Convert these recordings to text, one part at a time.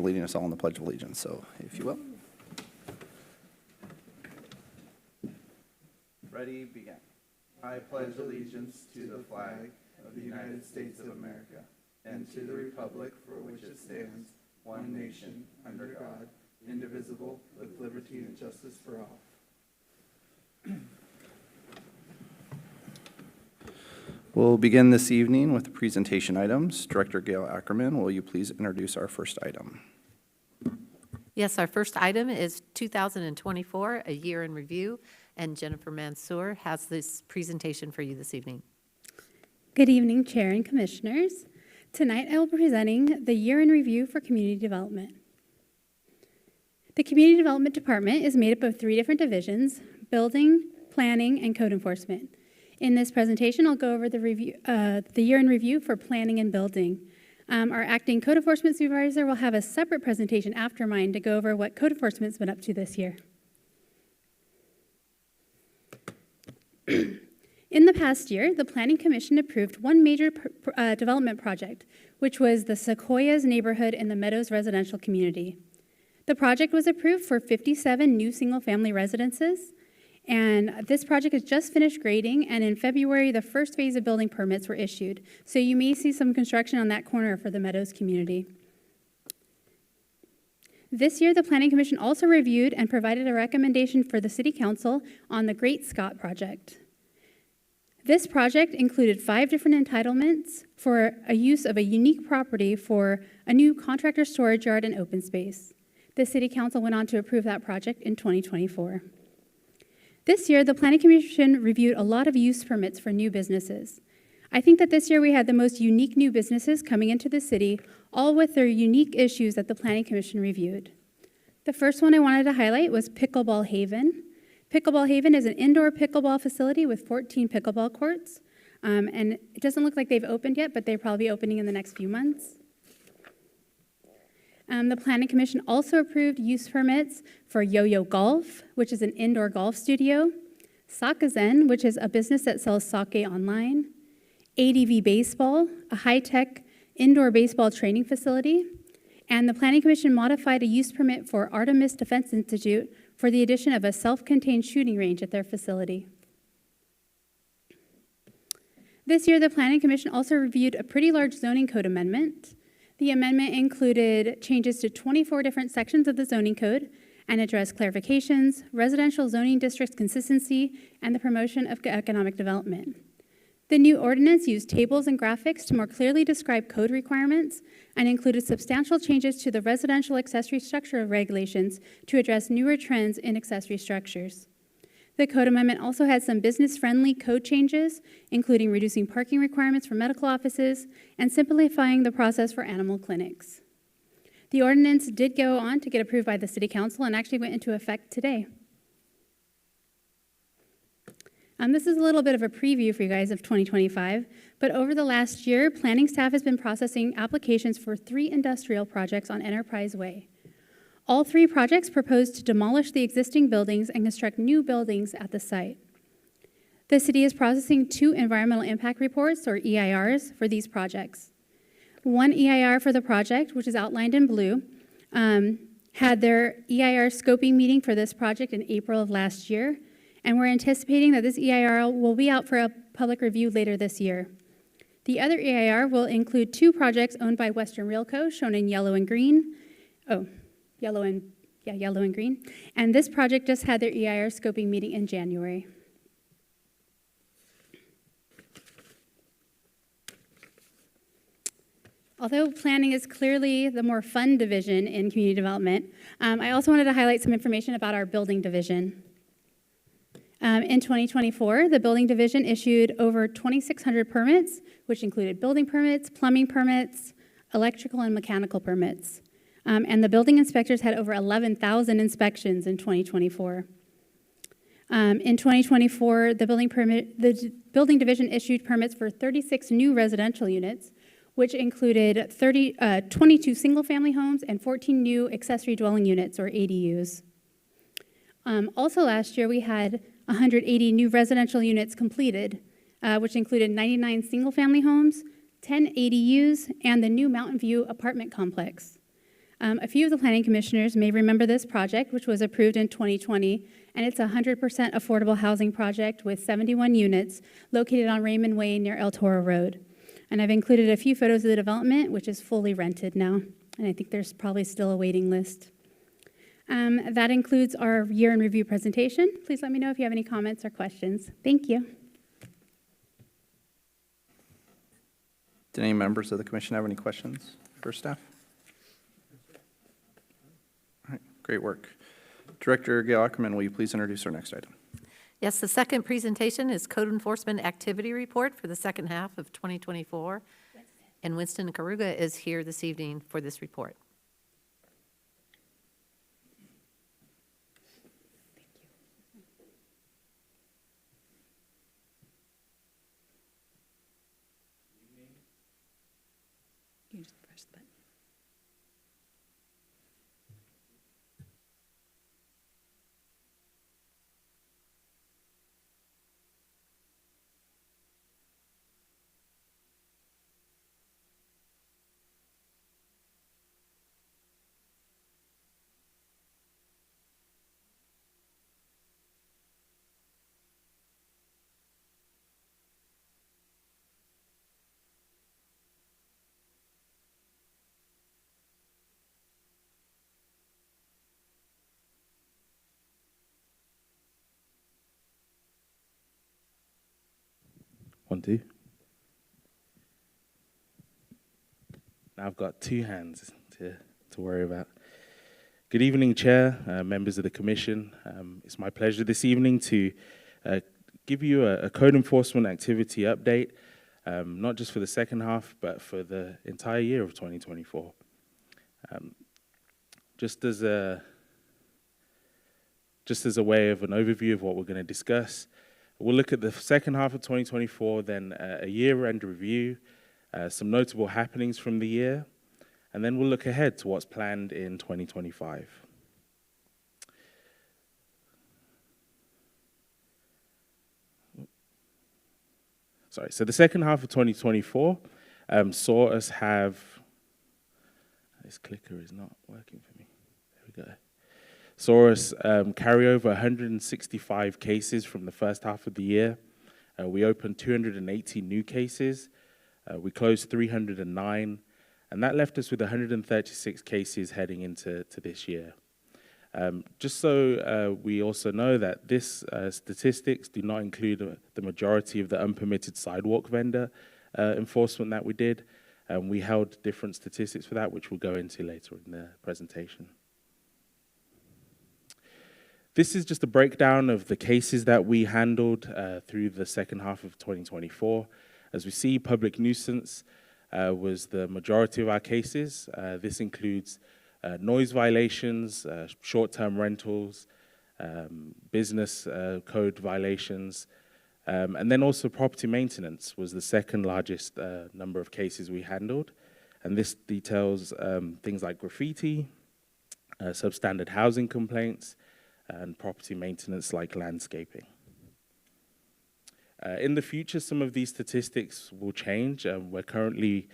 leading us all in the Pledge of Allegiance. So, if you will. Ready, begin. I pledge allegiance to the flag of the United States of America and to the republic for which it stands, one nation, under God, indivisible, with liberty and justice for all. We'll begin this evening with the presentation items. Director Gail Ackerman, will you please introduce our first item? Yes, our first item is 2024, a year in review, and Jennifer Mansour has this presentation for you this evening. Good evening, Chair and Commissioners. Tonight I will be presenting the year in review for community development. The Community Development Department is made up of 3 different divisions: building, planning, and code enforcement. In this presentation, I'll go over the year in review for planning and building. Our acting code enforcement supervisor will have a separate presentation after mine to go over what code enforcement's been up to this year. In the past year, the Planning Commission approved one major development project, which was the Sequoias neighborhood in the Meadows residential community. The project was approved for 57 new single-family residences, and this project has just finished grading, and in February, the first phase of building permits were issued. So you may see some construction on that corner for the Meadows community. This year, the Planning Commission also reviewed and provided a recommendation for the City Council on the Great Scott project. This project included 5 different entitlements for a use of a unique property for a new contractor storage yard and open space. The City Council went on to approve that project in 2024. This year, the Planning Commission reviewed a lot of use permits for new businesses. I think that this year we had the most unique new businesses coming into the city, all with their unique issues that the Planning Commission reviewed. The first one I wanted to highlight was Pickleball Haven. Pickleball Haven is an indoor pickleball facility with 14 pickleball courts, and it doesn't look like they've opened yet, but they'll probably be opening in the next few months. The Planning Commission also approved use permits for Yo-Yo Golf, which is an indoor golf studio, Sakazen, which is a business that sells sake online, ADV Baseball, a high-tech indoor baseball training facility, and the Planning Commission modified a use permit for Artemis Defense Institute for the addition of a self-contained shooting range at their facility. This year, the Planning Commission also reviewed a pretty large zoning code amendment. The amendment included changes to 24 different sections of the zoning code and addressed clarifications, residential zoning districts consistency, and the promotion of economic development. The new ordinance used tables and graphics to more clearly describe code requirements and included substantial changes to the residential accessory structure regulations to address newer trends in accessory structures. The code amendment also had some business-friendly code changes, including reducing parking requirements for medical offices and simplifying the process for animal clinics. The ordinance did go on to get approved by the City Council and actually went into effect today. This is a little bit of a preview for you guys of 2025, but over the last year, planning staff has been processing applications for 3 industrial projects on Enterprise Way. All 3 projects propose to demolish the existing buildings and construct new buildings at the site. The city is processing 2 environmental impact reports, or EIRs, for these projects. One EIR for the project, which is outlined in blue, had their EIR scoping meeting for this project in April of last year, and we're anticipating that this EIR will be out for a public review later this year. The other EIR will include 2 projects owned by Western Realco, shown in yellow and green. Yellow and green. And this project just had their EIR scoping meeting in January. Although planning is clearly the more fun division in community development, I also wanted to highlight some information about our building division. In 2024, the building division issued over 2,600 permits, which included building permits, plumbing permits, electrical and mechanical permits. And the building inspectors had over 11,000 inspections in 2024. In 2024, the building division issued permits for 36 new residential units, which included 22 single-family homes and 14 new accessory dwelling units, or ADUs. Also last year, we had 180 new residential units completed, which included 99 single-family homes, 10 ADUs, and the new Mountain View apartment complex. A few of the planning commissioners may remember this project, which was approved in 2020, and it's a 100% affordable housing project with 71 units located on Raymond Way near El Toro Road. And I've included a few photos of the development, which is fully rented now, and I think there's probably still a waiting list. That includes our year in review presentation. Please let me know if you have any comments or questions. Thank you. Did any members of the commission have any questions for staff? All right, great work. Director Gail Ackerman, will you please introduce our next item? Yes, the second presentation is Code Enforcement Activity Report for the second half of 2024. And Winston Karuga is here this evening for this report. You just press the button. One, two. Now I've got two hands to worry about. Good evening, Chair, members of the Commission. It's my pleasure this evening to give you a code enforcement activity update, not just for the second half, but for the entire year of 2024. Just as a way of an overview of what we're going to discuss, we'll look at the second half of 2024, then a year-end review, some notable happenings from the year, and then we'll look ahead to what's planned in 2025. Sorry, so the second half of 2024 saw us have, this clicker is not working for me, there we go. Saw us carry over 165 cases from the first half of the year. We opened 280 new cases. We closed 309, and that left us with 136 cases heading into this year. Just so we also know that this statistics do not include the majority of the unpermitted sidewalk vendor enforcement that we did. We held different statistics for that, which we'll go into later in the presentation. This is just a breakdown of the cases that we handled through the second half of 2024. As we see, public nuisance was the majority of our cases. This includes noise violations, short-term rentals, business code violations, and then also property maintenance was the second largest number of cases we handled. And this details things like graffiti, substandard housing complaints, and property maintenance like landscaping. In the future, some of these statistics will change. We're currently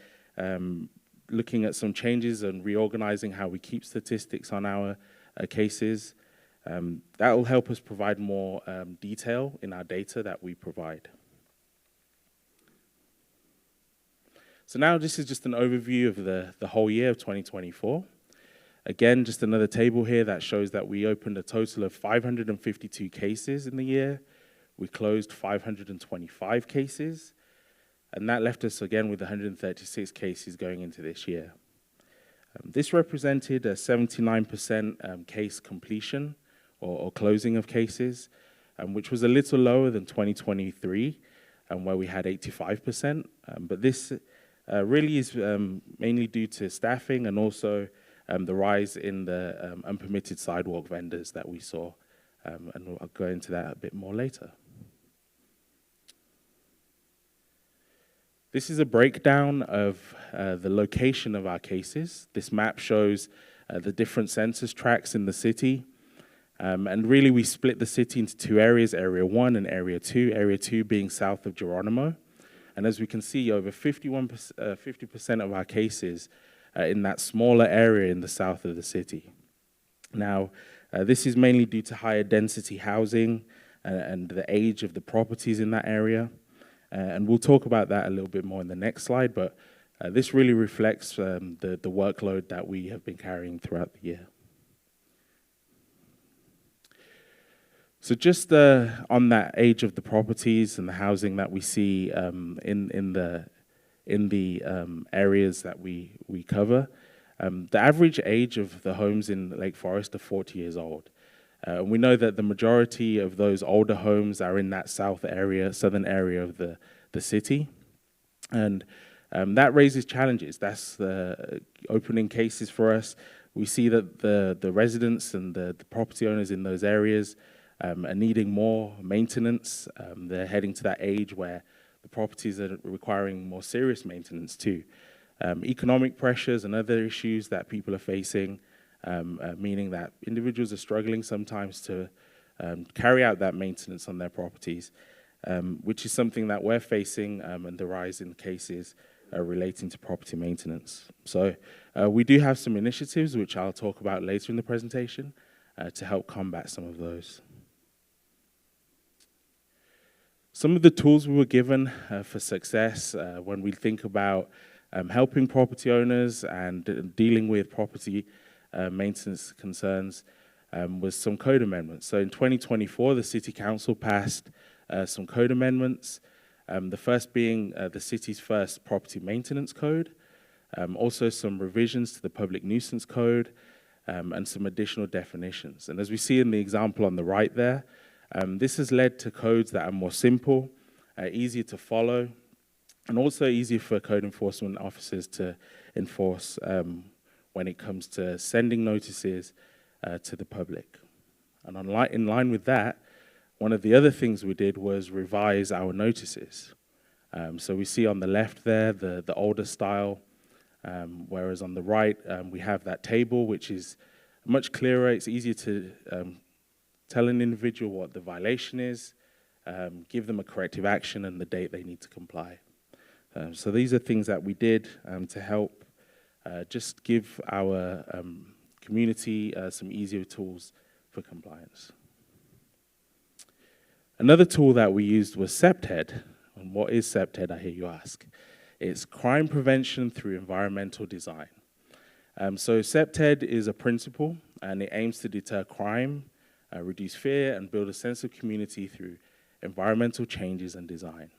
looking at some changes and reorganizing how we keep statistics on our cases. That will help us provide more detail in our data that we provide. So now this is just an overview of the whole year of 2024. Again, just another table here that shows that we opened a total of 552 cases in the year. We closed 525 cases, and that left us again with 136 cases going into this year. This represented a 79% case completion or closing of cases, which was a little lower than 2023, where we had 85%. But this really is mainly due to staffing and also the rise in the unpermitted sidewalk vendors that we saw, and I'll go into that a bit more later. This is a breakdown of the location of our cases. This map shows the different census tracts in the city, and really we split the city into two areas, Area 1 and Area 2, Area 2 being south of Geronimo. And as we can see, over 50% of our cases in that smaller area in the south of the city. Now, this is mainly due to higher density housing and the age of the properties in that area. And we'll talk about that a little bit more in the next slide, but this really reflects the workload that we have been carrying throughout the year. So just on that age of the properties and the housing that we see in the areas that we cover, the average age of the homes in Lake Forest are 40 years old. And we know that the majority of those older homes are in that southern area of the city. And that raises challenges. That's opening cases for us. We see that the residents and the property owners in those areas are needing more maintenance. They're heading to that age where the properties are requiring more serious maintenance too. Economic pressures and other issues that people are facing, meaning that individuals are struggling sometimes to carry out that maintenance on their properties, which is something that we're facing, and the rise in cases relating to property maintenance. So we do have some initiatives, which I'll talk about later in the presentation, to help combat some of those. Some of the tools we were given for success when we think about helping property owners and dealing with property maintenance concerns was some code amendments. So in 2024, the City Council passed some code amendments, the first being the city's first property maintenance code, also some revisions to the public nuisance code, and some additional definitions. And as we see in the example on the right there, this has led to codes that are more simple, easier to follow, and also easier for code enforcement officers to enforce when it comes to sending notices to the public. And in line with that, one of the other things we did was revise our notices. So we see on the left there the older style, whereas on the right we have that table, which is much clearer. It's easier to tell an individual what the violation is, give them a corrective action and the date they need to comply. So these are things that we did to help just give our community some easier tools for compliance. Another tool that we used was CPTED. And what is CPTED, I hear you ask? It's crime prevention through environmental design. So CPTED is a principle, and it aims to deter crime, reduce fear, and build a sense of community through environmental changes and design.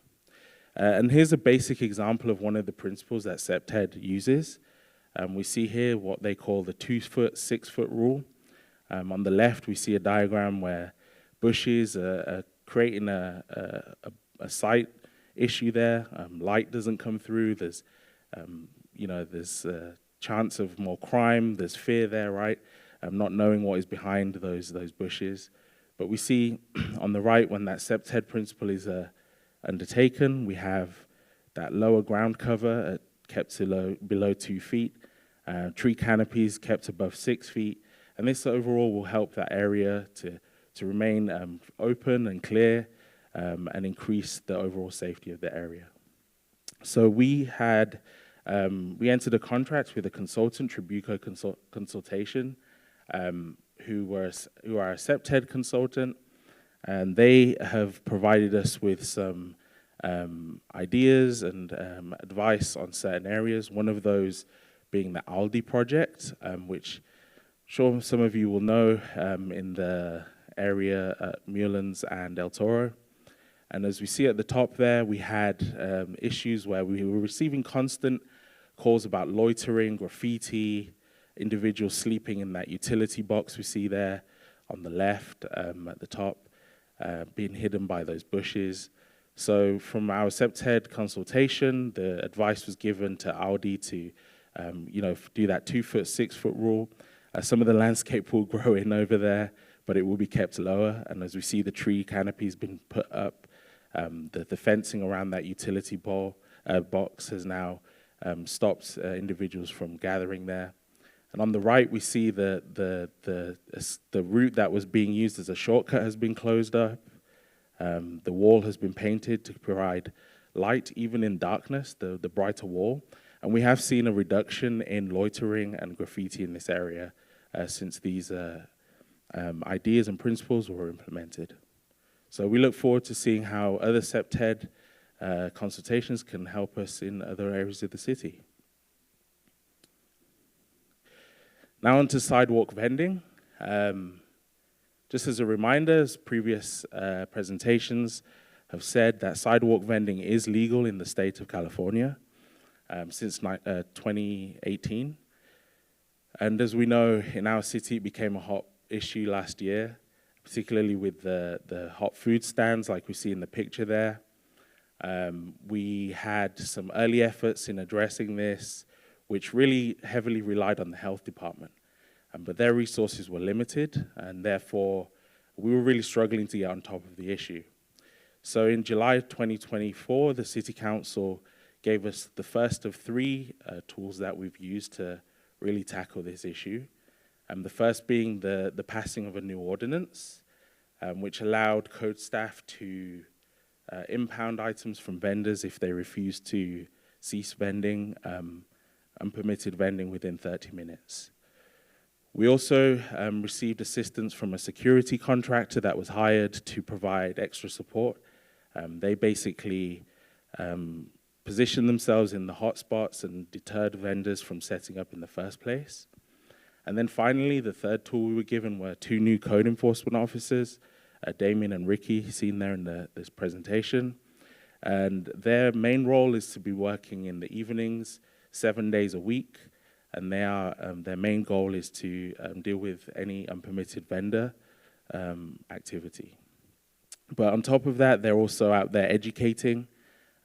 And here's a basic example of one of the principles that CPTED uses. We see here what they call the 2-foot, 6-foot rule. On the left, we see a diagram where bushes are creating a sight issue there. Light doesn't come through. There's a chance of more crime. There's fear there, right? Not knowing what is behind those bushes. But we see on the right, when that CPTED principle is undertaken, we have that lower ground cover kept below 2 feet, tree canopies kept above 6 feet, and this overall will help that area to remain open and clear and increase the overall safety of the area. So we entered a contract with a consultant, Tribuco Consultation, who are a CPTED consultant, and they have provided us with some ideas and advice on certain areas. One of those being the Aldi project, which I'm sure some of you will know in the area at Mullins and El Toro. And as we see at the top there, we had issues where we were receiving constant calls about loitering, graffiti, individuals sleeping in that utility box we see there on the left at the top, being hidden by those bushes. So from our CPTED consultation, the advice was given to Aldi to do that 2-foot, 6-foot rule. Some of the landscape will grow in over there, but it will be kept lower. And as we see the tree canopies been put up, the fencing around that utility box has now stopped individuals from gathering there. And on the right, we see the route that was being used as a shortcut has been closed up. The wall has been painted to provide light, even in darkness, the brighter wall. And we have seen a reduction in loitering and graffiti in this area since these ideas and principles were implemented. So we look forward to seeing how other CEPTED consultations can help us in other areas of the city. Now on to sidewalk vending. Just as a reminder, as previous presentations have said, that sidewalk vending is legal in the state of California since 2018. And as we know, in our city, it became a hot issue last year, particularly with the hot food stands like we see in the picture there. We had some early efforts in addressing this, which really heavily relied on the health department. But their resources were limited, and therefore we were really struggling to get on top of the issue. So in July 2024, the City Council gave us the first of 3 tools that we've used to really tackle this issue. The first being the passing of a new ordinance, which allowed code staff to impound items from vendors if they refuse to cease vending, unpermitted vending within 30 minutes. We also received assistance from a security contractor that was hired to provide extra support. They basically positioned themselves in the hotspots and deterred vendors from setting up in the first place. And then finally, the third tool we were given were 2 new code enforcement officers, Damien and Ricky, seen there in this presentation. And their main role is to be working in the evenings, 7 days a week. And their main goal is to deal with any unpermitted vendor activity. But on top of that, they're also out there educating,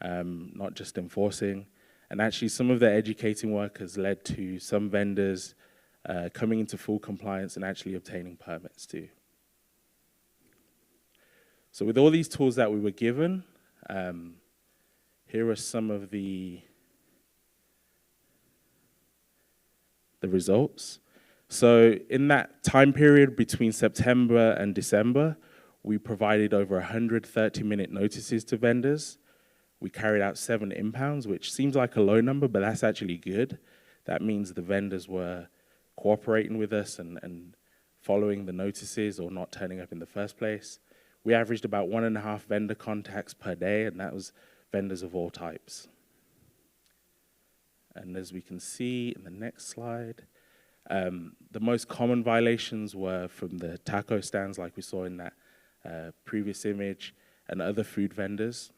not just enforcing. And actually, some of their educating work has led to some vendors coming into full compliance and actually obtaining permits too. So with all these tools that we were given, here are some of the results. So in that time period between September and December, we provided over 130-minute notices to vendors. We carried out 7 impounds, which seems like a low number, but that's actually good. That means the vendors were cooperating with us and following the notices or not turning up in the first place. We averaged about 1.5 vendor contacts per day, and that was vendors of all types. And as we can see in the next slide, the most common violations were from the taco stands like we saw in that previous image and other food vendors.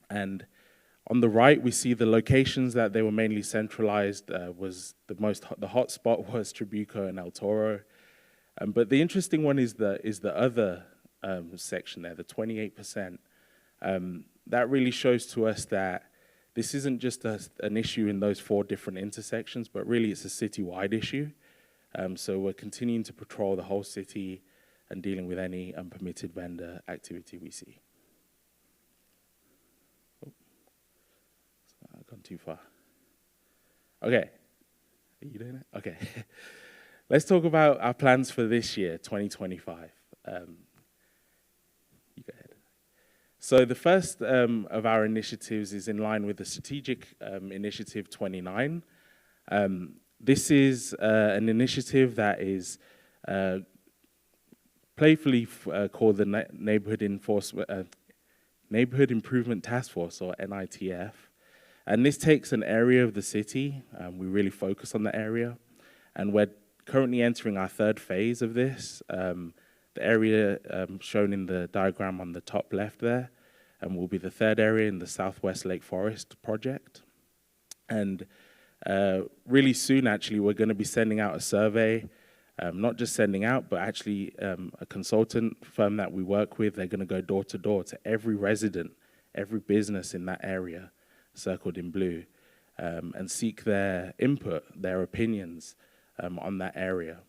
And on the right, we see the locations that they were mainly centralized was the hot spot was Tribuco and El Toro. But the interesting one is the other section there, the 28%. That really shows to us that this isn't just an issue in those 4 different intersections, but really it's a citywide issue. So we're continuing to patrol the whole city and dealing with any unpermitted vendor activity we see. Oh, I've gone too far. Okay, are you doing it? Okay. Let's talk about our plans for this year, 2025. You go ahead. So the first of our initiatives is in line with the Strategic Initiative 29. This is an initiative that is playfully called the Neighborhood Improvement Task Force, or NITF. And this takes an area of the city. We really focus on the area. And we're currently entering our 3rd phase of this. The area shown in the diagram on the top left there will be the 3rd area in the Southwest Lake Forest project. And really soon, actually, we're going to be sending out a survey, not just sending out, but actually a consultant firm that we work with, they're going to go door to door to every resident, every business in that area, circled in blue, and seek their input, their opinions on that area.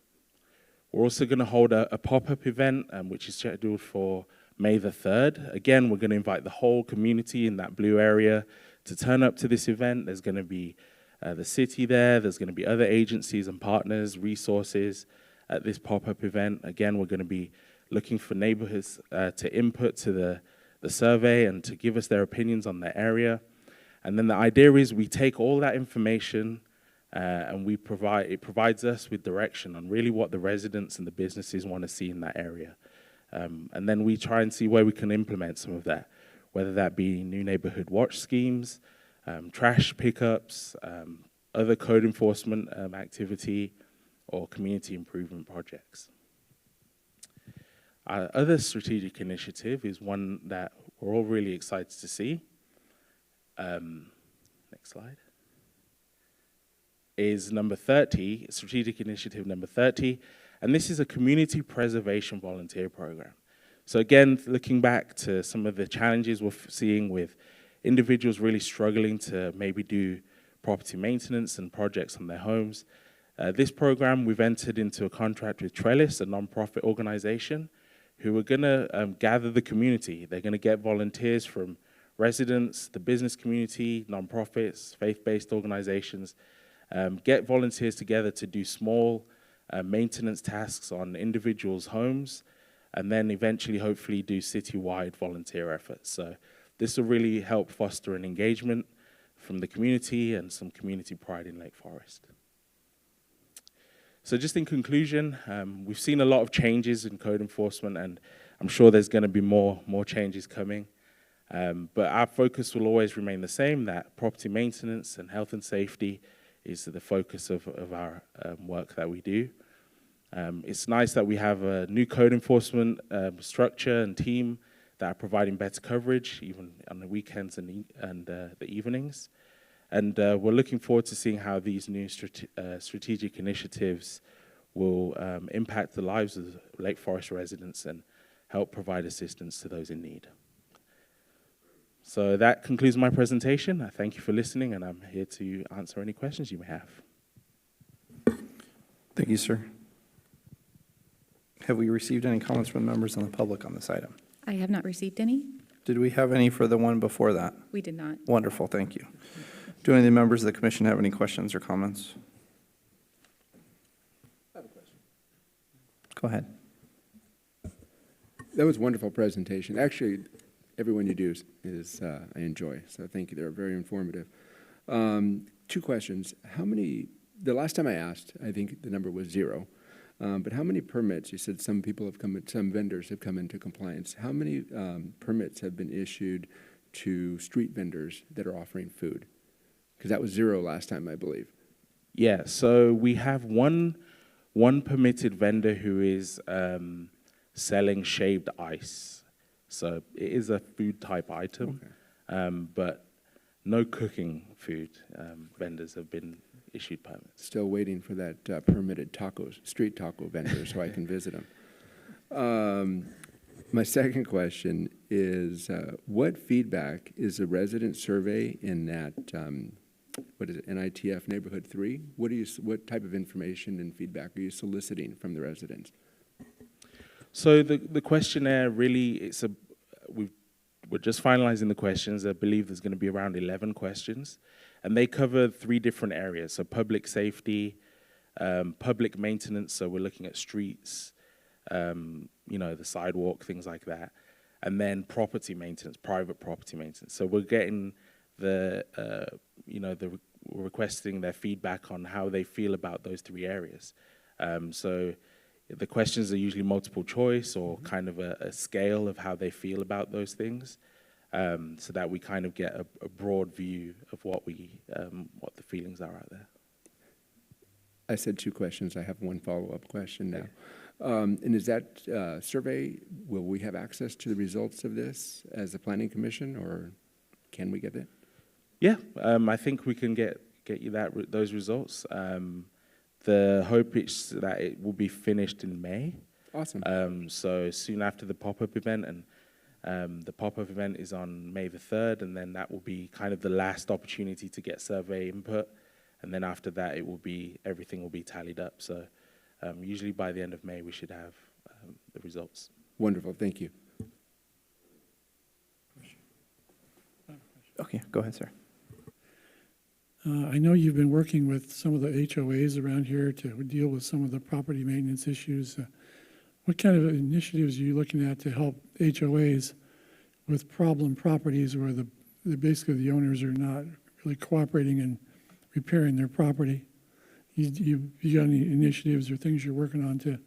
We're also going to hold a pop-up event, which is scheduled for May the 3rd. Again, we're going to invite the whole community in that blue area to turn up to this event. There's going to be the city there. There's going to be other agencies and partners, resources at this pop-up event. Again, we're going to be looking for neighborhoods to input to the survey and to give us their opinions on their area. And then the idea is we take all that information and it provides us with direction on really what the residents and the businesses want to see in that area. And then we try and see where we can implement some of that, whether that be new neighborhood watch schemes, trash pickups, other code enforcement activity, or community improvement projects. Our other strategic initiative is one that we're all really excited to see. Next slide. Is number 30, strategic initiative number 30, and this is a community preservation volunteer program. So again, looking back to some of the challenges we're seeing with individuals really struggling to maybe do property maintenance and projects on their homes. This program, we've entered into a contract with Trellis, a nonprofit organization, who are gonna gather the community. They're gonna get volunteers from residents, the business community, nonprofits, faith-based organizations, get volunteers together to do small maintenance tasks on individuals' homes, and then eventually, hopefully, do citywide volunteer efforts. So this will really help foster an engagement from the community and some community pride in Lake Forest. So just in conclusion, we've seen a lot of changes in code enforcement, and I'm sure there's going to be more changes coming. But our focus will always remain the same, that property maintenance and health and safety is the focus of our work that we do. It's nice that we have a new code enforcement structure and team that are providing better coverage, even on the weekends and the evenings. And we're looking forward to seeing how these new strategic initiatives will impact the lives of Lake Forest residents and help provide assistance to those in need. So that concludes my presentation. I thank you for listening, and I'm here to answer any questions you may have. Thank you, sir. Have we received any comments from members on the public on this item? I have not received any. Did we have any for the one before that? We did not. Wonderful, thank you. Do any of the members of the commission have any questions or comments? I have a question. Go ahead. That was a wonderful presentation. Actually, everyone you do is I enjoy, so thank you. They're very informative. 2 questions. How many, the last time I asked, I think the number was 0, but how many permits, you said some people have come, some vendors have come into compliance. How many permits have been issued to street vendors that are offering food? Because that was 0 last time, I believe. Yeah, so we have one permitted vendor who is selling shaved ice. So it is a food type item, but no cooking food vendors have been issued permits. Still waiting for that permitted street taco vendor so I can visit them. My second question is, what feedback is the resident survey in that, what is it, NITF Neighborhood 3? What type of information and feedback are you soliciting from the residents? So the questionnaire really, we're just finalizing the questions. I believe there's going to be around 11 questions, and they cover 3 different areas. So public safety, public maintenance, so we're looking at streets, the sidewalk, things like that, and then property maintenance, private property maintenance. So we're getting we're requesting their feedback on how they feel about those 3 areas. So the questions are usually multiple choice or kind of a scale of how they feel about those things, so that we kind of get a broad view of what the feelings are out there. I said 2 questions. I have one follow-up question now. And is that survey, will we have access to the results of this as a planning commission, or can we get it? Yeah, I think we can get you those results. The hope is that it will be finished in May. Awesome. So soon after the pop-up event, and the pop-up event is on May the 3rd, and then that will be kind of the last opportunity to get survey input, and then after that, everything will be tallied up. So usually by the end of May, we should have the results. Wonderful. Thank you. Okay, go ahead, sir. I know you've been working with some of the HOAs around here to deal with some of the property maintenance issues. What kind of initiatives are you looking at to help HOAs with problem properties where the basically the owners are not really cooperating in repairing their property. You got any initiatives or things you're working on to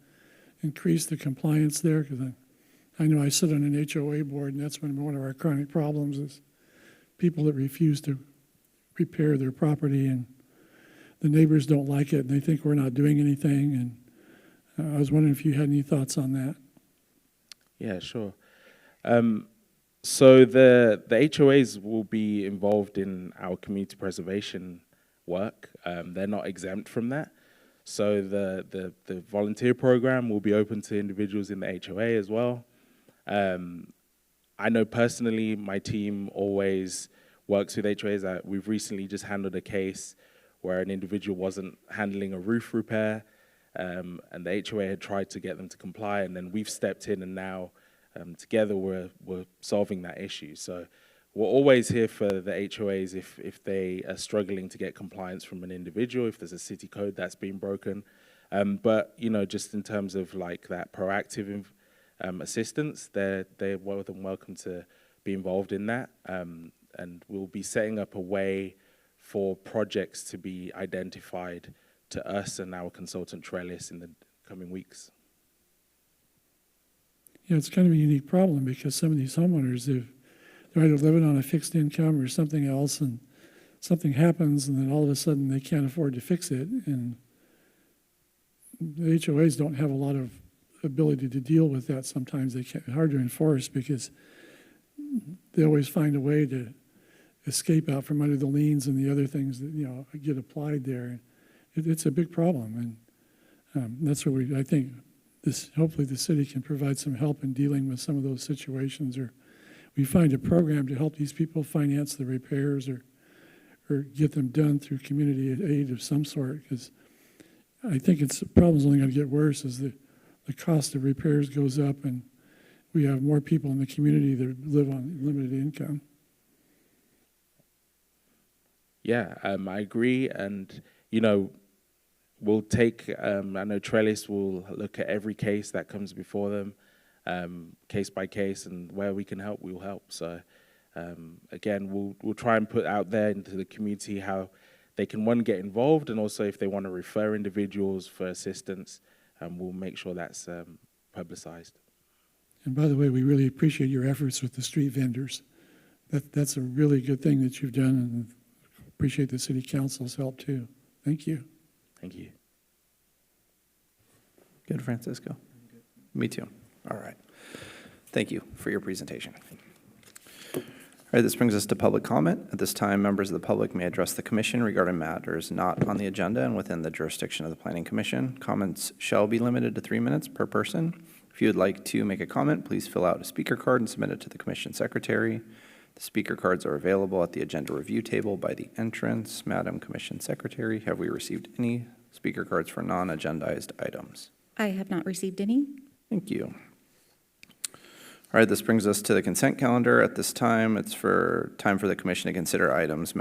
increase the compliance there? Because I know I sit on an HOA board, and that's one of our chronic problems is people that refuse to repair their property, and the neighbors don't like it, and they think we're not doing anything. And I was wondering if you had any thoughts on that. Yeah, sure. So the HOAs will be involved in our community preservation work. They're not exempt from that. So the volunteer program will be open to individuals in the HOA as well. I know personally my team always works with HOAs. We've recently just handled a case where an individual wasn't handling a roof repair, and the HOA had tried to get them to comply, and then we've stepped in, and now together we're solving that issue. So we're always here for the HOAs if they are struggling to get compliance from an individual, if there's a city code that's been broken. But just in terms of like that proactive assistance, they're more than welcome to be involved in that. And we'll be setting up a way for projects to be identified to us and our consultant Trellis in the coming weeks. Yeah, it's kind of a unique problem because some of these homeowners, they're either living on a fixed income or something else, and something happens, and then all of a sudden they can't afford to fix it. And the HOAs don't have a lot of ability to deal with that. Sometimes it's hard to enforce because they always find a way to escape out from under the liens and the other things that get applied there. It's a big problem, and that's where I think hopefully the city can provide some help in dealing with some of those situations, or we find a program to help these people finance the repairs or get them done through community aid of some sort, because I think the problem's only going to get worse as the cost of repairs goes up and we have more people in the community that live on limited income. Yeah, I agree. And, we'll take, I know Trellis will look at every case that comes before them, case by case, and where we can help, we will help. So, again, we'll try and put out there into the community how they can, one, get involved, and also if they want to refer individuals for assistance, we'll make sure that's publicized. And by the way, we really appreciate your efforts with the street vendors. That's a really good thing that you've done, and appreciate the city council's help too. Thank you. Thank you. Good, Francisco? Me too. All right. Thank you for your presentation. All right, this brings us to public comment. At this time, members of the public may address the commission regarding matters not on the agenda and within the jurisdiction of the Planning Commission. Comments shall be limited to 3 minutes per person. If you would like to make a comment, please fill out a speaker card and submit it to the commission secretary. The speaker cards are available at the agenda review table by the entrance. Madam Commission Secretary, have we received any speaker cards for non-agendized items? I have not received any. Thank you. All right, this brings us to the consent calendar. At this time, it's time for the commission to consider items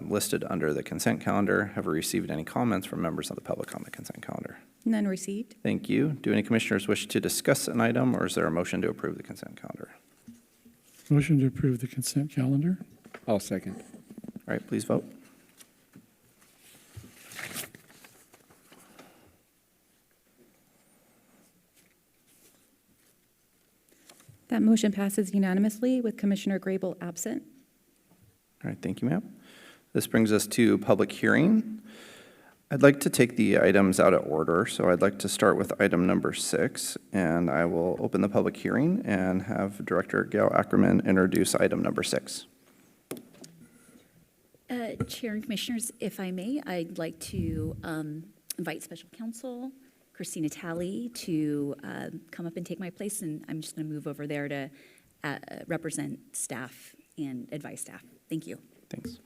listed under the consent calendar. Have we received any comments from members of the public on the consent calendar? None received. Thank you. Do any commissioners wish to discuss an item, or is there a motion to approve the consent calendar? Motion to approve the consent calendar. I'll second. All right, please vote. That motion passes unanimously with Commissioner Grable absent. All right, thank you, ma'am. This brings us to public hearing. I'd like to take the items out of order, so I'd like to start with item number 6, and I will open the public hearing and have Director Gail Ackerman introduce item number 6. Chair and Commissioners, if I may, I'd like to invite Special Counsel Christina Talley to come up and take my place, and I'm just going to move over there to represent staff and advise staff. Thank you. Thanks.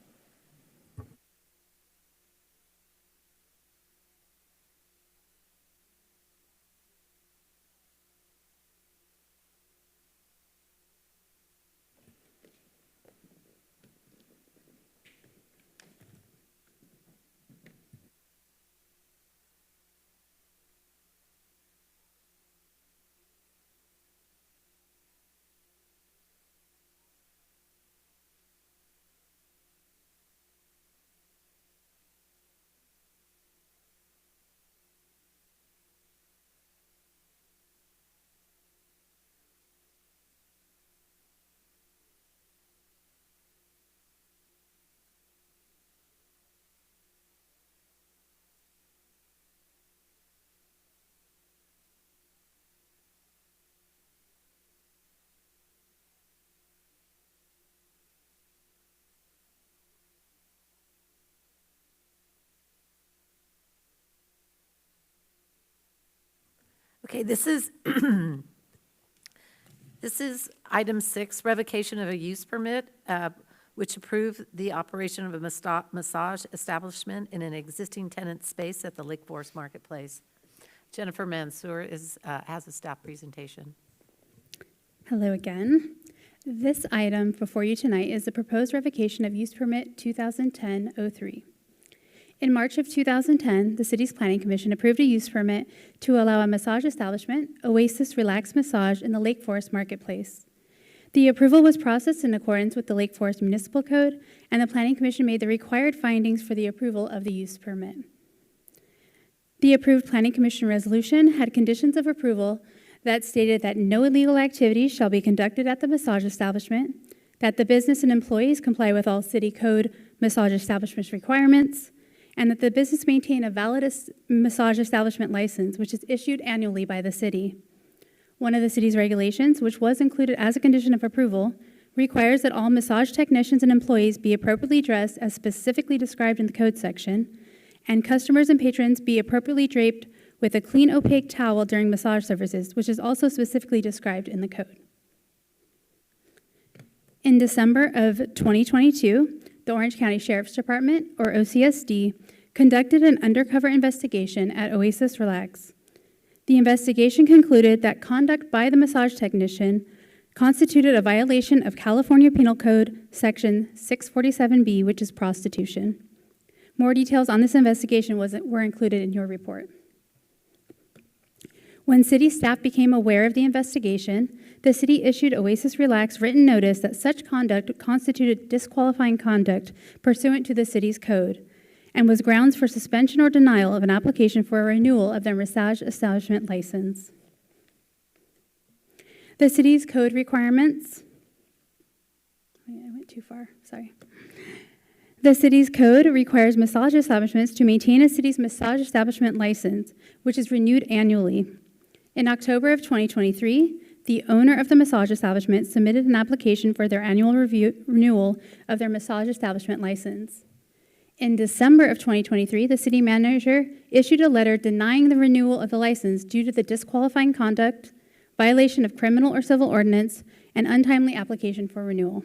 Okay, this is, this is item 6, revocation of a use permit, which approved the operation of a massage establishment in an existing tenant space at the Lake Forest Marketplace. Jennifer Mansour has a staff presentation. Hello again. This item before you tonight is the proposed revocation of use permit 2010-03. In March of 2010, the city's planning commission approved a use permit to allow a massage establishment, Oasis Relax Massage, in the Lake Forest Marketplace. The approval was processed in accordance with the Lake Forest Municipal Code, and the planning commission made the required findings for the approval of the use permit. The approved planning commission resolution had conditions of approval that stated that no illegal activities shall be conducted at the massage establishment, that the business and employees comply with all city code massage establishment requirements, and that the business maintain a valid massage establishment license, which is issued annually by the city. One of the city's regulations, which was included as a condition of approval, requires that all massage technicians and employees be appropriately dressed as specifically described in the code section, and customers and patrons be appropriately draped with a clean, opaque towel during massage services, which is also specifically described in the code. In December of 2022, the Orange County Sheriff's Department, or OCSD, conducted an undercover investigation at Oasis Relax. The investigation concluded that conduct by the massage technician constituted a violation of California Penal Code Section 647B, which is prostitution. More details on this investigation were included in your report. When city staff became aware of the investigation, the city issued Oasis Relax written notice that such conduct constituted disqualifying conduct pursuant to the city's code and was grounds for suspension or denial of an application for a renewal of their massage establishment license. The city's code requirements, I went too far, sorry. The city's code requires massage establishments to maintain a city's massage establishment license, which is renewed annually. In October of 2023, the owner of the massage establishment submitted an application for their annual renewal of their massage establishment license. In December of 2023, the city manager issued a letter denying the renewal of the license due to the disqualifying conduct, violation of criminal or civil ordinance, and untimely application for renewal.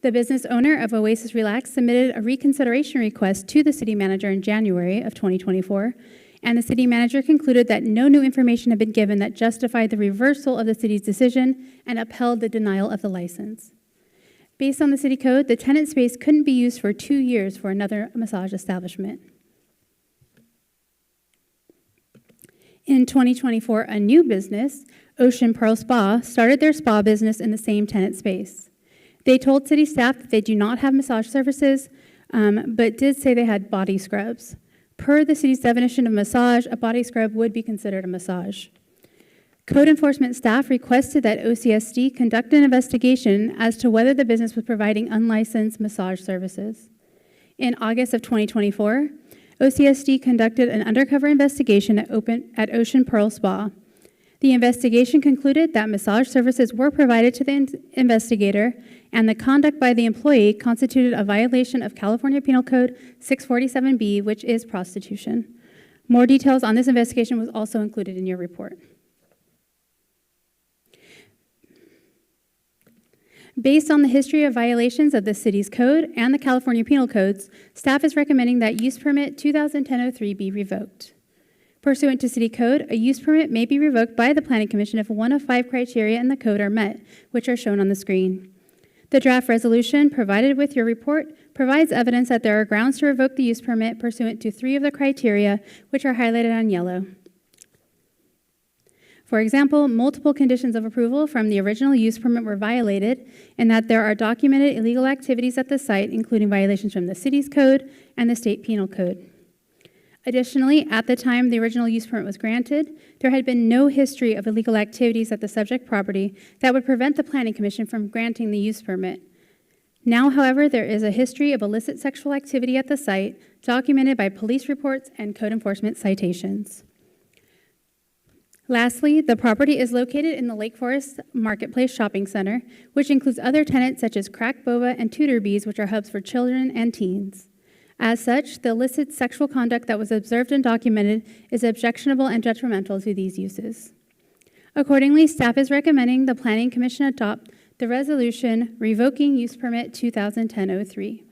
The business owner of Oasis Relax submitted a reconsideration request to the city manager in January of 2024, and the city manager concluded that no new information had been given that justified the reversal of the city's decision and upheld the denial of the license. Based on the city code, the tenant space couldn't be used for 2 years for another massage establishment. In 2024, a new business, Ocean Pearl Spa, started their spa business in the same tenant space. They told city staff that they do not have massage services, but did say they had body scrubs. Per the city's definition of massage, a body scrub would be considered a massage. Code enforcement staff requested that OCSD conduct an investigation as to whether the business was providing unlicensed massage services. In August of 2024, OCSD conducted an undercover investigation at Ocean Pearl Spa. The investigation concluded that massage services were provided to the investigator, and the conduct by the employee constituted a violation of California Penal Code 647B, which is prostitution. More details on this investigation was also included in your report. Based on the history of violations of the city's code and the California Penal Codes, staff is recommending that use permit 2010-03 be revoked. Pursuant to city code, a use permit may be revoked by the Planning Commission if one of 5 criteria in the code are met, which are shown on the screen. The draft resolution provided with your report provides evidence that there are grounds to revoke the use permit pursuant to 3 of the criteria, which are highlighted on yellow. For example, multiple conditions of approval from the original use permit were violated, and that there are documented illegal activities at the site, including violations from the city's code and the state penal code. Additionally, at the time the original use permit was granted, there had been no history of illegal activities at the subject property that would prevent the Planning Commission from granting the use permit. Now, however, there is a history of illicit sexual activity at the site, documented by police reports and code enforcement citations. Lastly, the property is located in the Lake Forest Marketplace Shopping Center, which includes other tenants such as Crack Boba and Tudor Bees, which are hubs for children and teens. As such, the illicit sexual conduct that was observed and documented is objectionable and detrimental to these uses. Accordingly, staff is recommending the Planning Commission adopt the resolution revoking use permit 2010-03.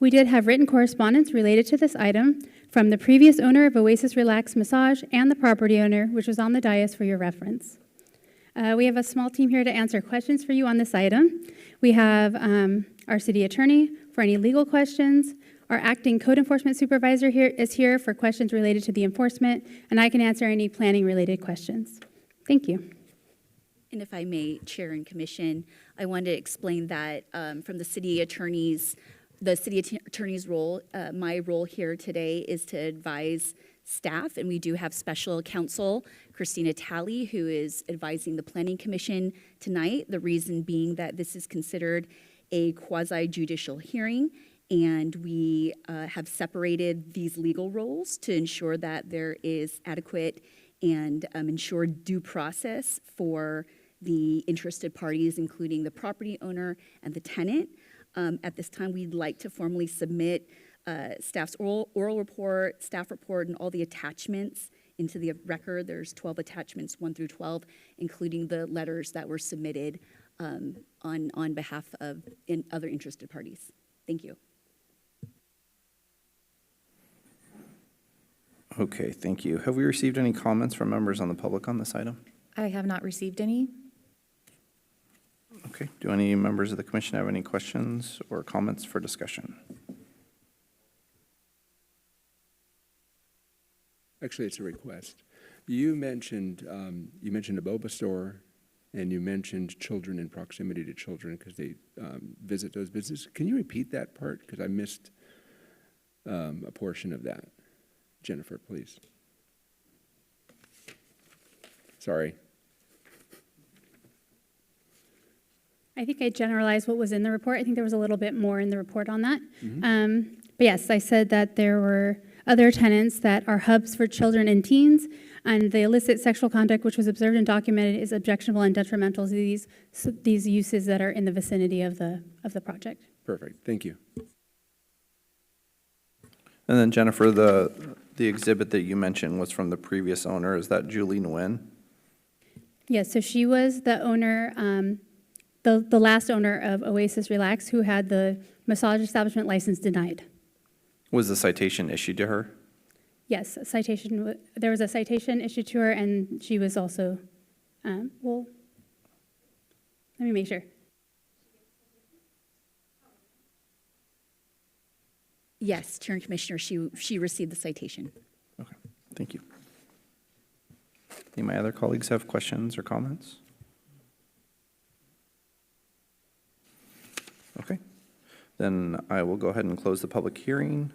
We did have written correspondence related to this item from the previous owner of Oasis Relax Massage and the property owner, which was on the dais for your reference. We have a small team here to answer questions for you on this item. We have our city attorney for any legal questions. Our acting code enforcement supervisor is here for questions related to the enforcement, and I can answer any planning-related questions. Thank you. And if I may, Chair and Commission, I wanted to explain that from the city attorney's role, my role here today is to advise staff, and we do have special counsel, Christina Talley, who is advising the Planning Commission tonight, the reason being that this is considered a quasi-judicial hearing, and we have separated these legal roles to ensure that there is adequate and ensured due process for the interested parties, including the property owner and the tenant. At this time, we'd like to formally submit staff's oral report, staff report, and all the attachments into the record. There's 12 attachments, 1 through 12, including the letters that were submitted on behalf of other interested parties. Thank you. Okay, thank you. Have we received any comments from members on the public on this item? I have not received any. Okay, do any members of the commission have any questions or comments for discussion? Actually, it's a request. You mentioned a boba store, and you mentioned children in proximity to children because they visit those businesses. Can you repeat that part? Because I missed a portion of that. Jennifer, please. Sorry. I think I generalized what was in the report. I think there was a little bit more in the report on that. But yes, I said that there were other tenants that are hubs for children and teens, and the illicit sexual conduct which was observed and documented is objectionable and detrimental to these uses that are in the vicinity of the project. Perfect. Thank you. And then Jennifer, the exhibit that you mentioned was from the previous owner. Is that Julie Nguyen? Yes, so she was the owner, the last owner of Oasis Relax, who had the massage establishment license denied. Was the citation issued to her? Yes, there was a citation issued to her, and she was also, well, let me make sure. Yes, Chair and Commissioner, she received the citation. Okay, thank you. Any of my other colleagues have questions or comments? Okay, then I will go ahead and close the public hearing.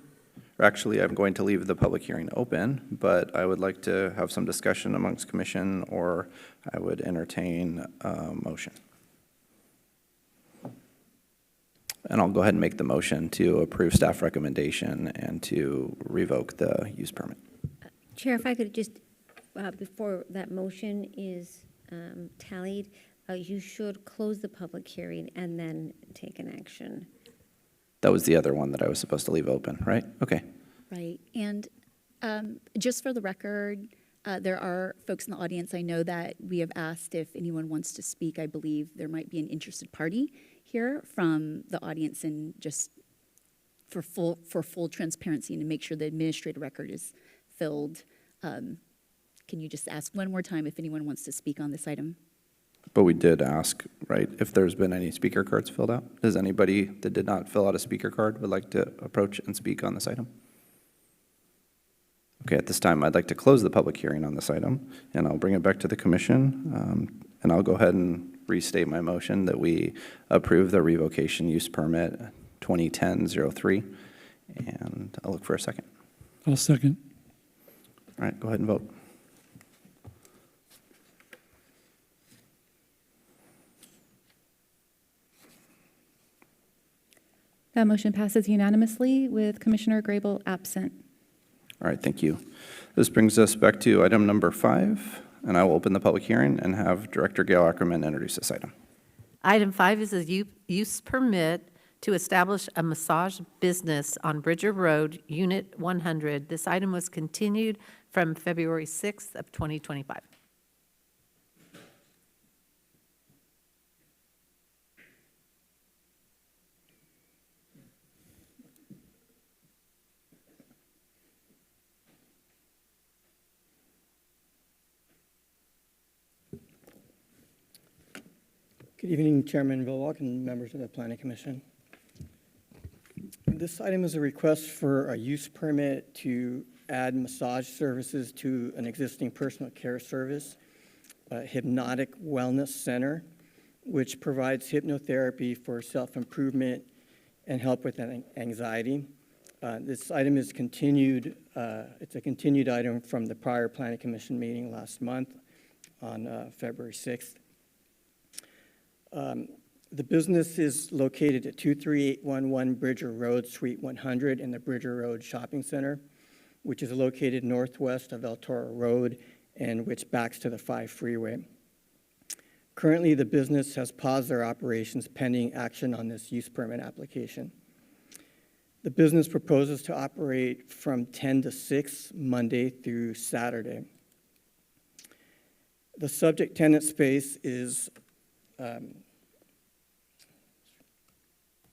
Or actually, I'm going to leave the public hearing open, but I would like to have some discussion amongst commission, or I would entertain a motion. And I'll go ahead and make the motion to approve staff recommendation and to revoke the use permit. Chair, if I could just, before that motion is tallied, you should close the public hearing and then take an action. That was the other one that I was supposed to leave open, right? Okay. Right. And just for the record, there are folks in the audience, I know that we have asked if anyone wants to speak. I believe there might be an interested party here from the audience, and just for full transparency and to make sure the administrative record is filled, can you just ask one more time if anyone wants to speak on this item? But we did ask, right, if there's been any speaker cards filled out. Does anybody that did not fill out a speaker card would like to approach and speak on this item? Okay, at this time, I'd like to close the public hearing on this item, and I'll bring it back to the commission, and I'll go ahead and restate my motion that we approve the revocation use permit 2010-03, and I'll look for a second. I'll second. All right, go ahead and vote. That motion passes unanimously with Commissioner Grable absent. All right, thank you. This brings us back to item number 5, and I will open the public hearing and have Director Gail Ackerman introduce this item. Item 5 is a use permit to establish a massage business on Bridger Road, Unit 100. This item was continued from February 6th of 2025. Good evening, Chairman Vilwalk and members of the Planning Commission. This item is a request for a use permit to add massage services to an existing personal care service, Hypnotic Wellness Center, which provides hypnotherapy for self-improvement and help with anxiety. This item is continued. It's a continued item from the prior Planning Commission meeting last month on February 6th. The business is located at 23811 Bridger Road, Suite 100 in the Bridger Road Shopping Center, which is located northwest of El Toro Road and which backs to the 5 freeway. Currently, the business has paused their operations pending action on this use permit application. The business proposes to operate from 10 to 6 Monday through Saturday. The subject tenant space is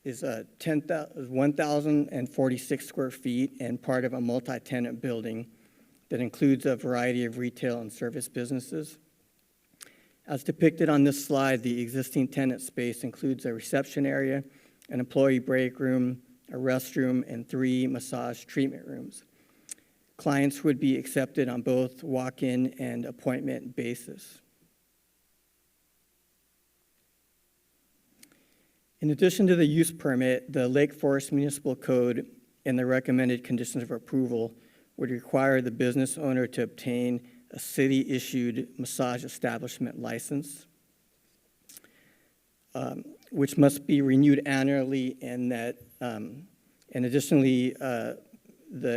1,046 square feet and part of a multi-tenant building that includes a variety of retail and service businesses. As depicted on this slide, the existing tenant space includes a reception area, an employee break room, a restroom, and 3 massage treatment rooms. Clients would be accepted on both walk-in and appointment basis. In addition to the use permit, the Lake Forest Municipal Code and the recommended conditions of approval would require the business owner to obtain a city-issued massage establishment license, which must be renewed annually, and additionally,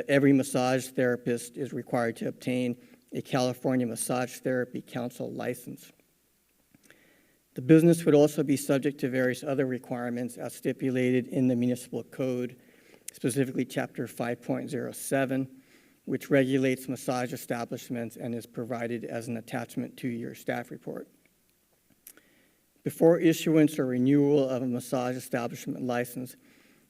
every massage therapist is required to obtain a California Massage Therapy Council license. The business would also be subject to various other requirements as stipulated in the municipal code, specifically Chapter 5.07, which regulates massage establishments and is provided as an attachment to your staff report. Before issuance or renewal of a massage establishment license,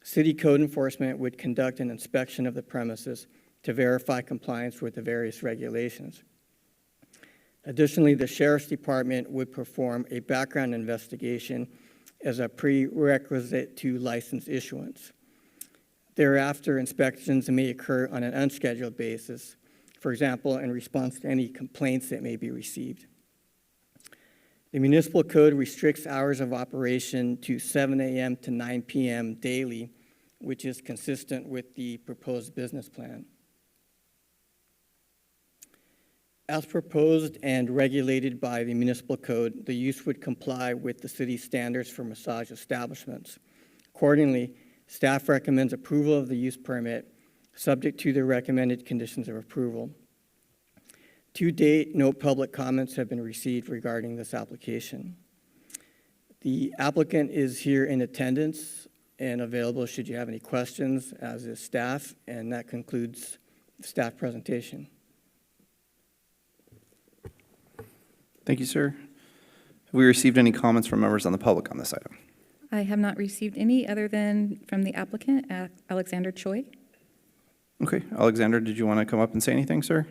city code enforcement would conduct an inspection of the premises to verify compliance with the various regulations. Additionally, the Sheriff's Department would perform a background investigation as a prerequisite to license issuance. Thereafter, inspections may occur on an unscheduled basis, for example, in response to any complaints that may be received. The municipal code restricts hours of operation to 7 a.m. to 9 p.m. daily, which is consistent with the proposed business plan. As proposed and regulated by the municipal code, the use would comply with the city's standards for massage establishments. Accordingly, staff recommends approval of the use permit, subject to the recommended conditions of approval. To date, no public comments have been received regarding this application. The applicant is here in attendance and available should you have any questions, as is staff, and that concludes the staff presentation. Thank you, sir. Have we received any comments from members on the public on this item? I have not received any other than from the applicant, Alexander Choi. Okay, Alexander, did you want to come up and say anything, sir?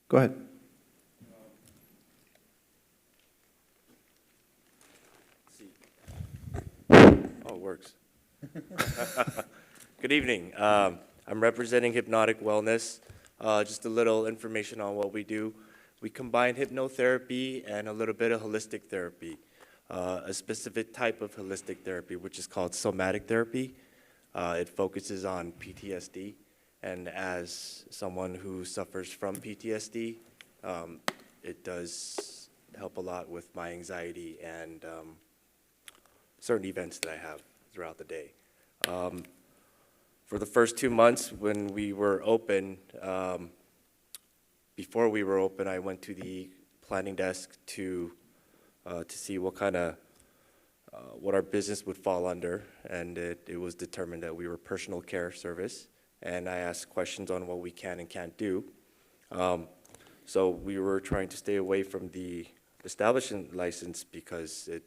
Go ahead. Oh, it works. Good evening. I'm representing Hypnotic Wellness. Just a little information on what we do. We combine hypnotherapy and a little bit of holistic therapy, a specific type of holistic therapy, which is called somatic therapy. It focuses on PTSD, and as someone who suffers from PTSD, it does help a lot with my anxiety and certain events that I have throughout the day. For the first 2 months when we were open, before we were open, I went to the planning desk to see what kind of what our business would fall under, and it was determined that we were personal care service, and I asked questions on what we can and can't do. So we were trying to stay away from the establishment license because it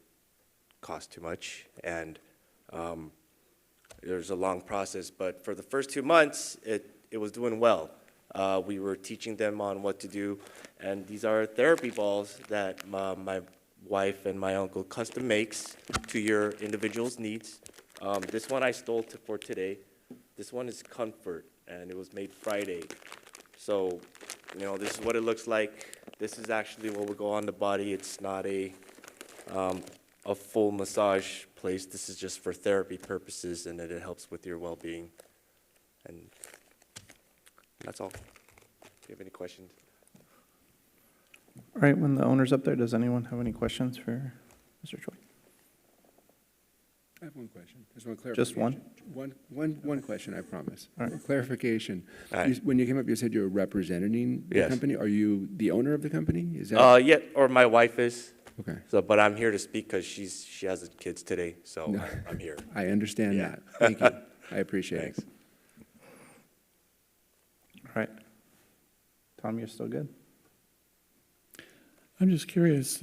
cost too much, and there's a long process, but for the first 2 months, it was doing well. We were teaching them on what to do, and these are therapy balls that my wife and my uncle custom makes to your individual's needs. This one I stole for today. This one is Comfort, and it was made Friday. So, you know, this is what it looks like. This is actually what will go on the body. It's not a full massage place. This is just for therapy purposes, and it helps with your well-being. And that's all. Do you have any questions? All right, when the owner's up there, does anyone have any questions for Mr. Choi? I have one question. Just one clarification. Just one? One question, I promise. All right. Clarification. All right. When you came up, you said you were representing the Yes. company. Are you the owner of the company? Is that? Yeah, or my wife is. Okay. So, but I'm here to speak because she has kids today, so No. I'm here. I understand Yeah. that. Thank you. I appreciate Thanks. it. All right. Tom, you're still good? I'm just curious,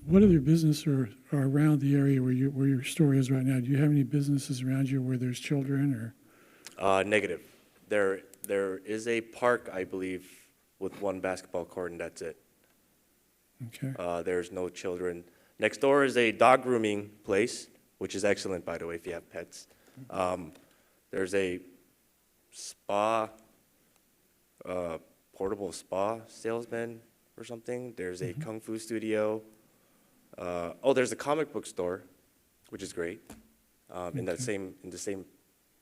what other business are around the area where your store is right now? Do you have any businesses around you where there's children or? Negative. There is a park, I believe, with one basketball court, and that's it. Okay, There's no children. Next door is a dog grooming place, which is excellent, by the way, if you have pets. There's a spa, portable spa salesman or something. There's a kung fu studio. There's a comic book store, which is great, in the same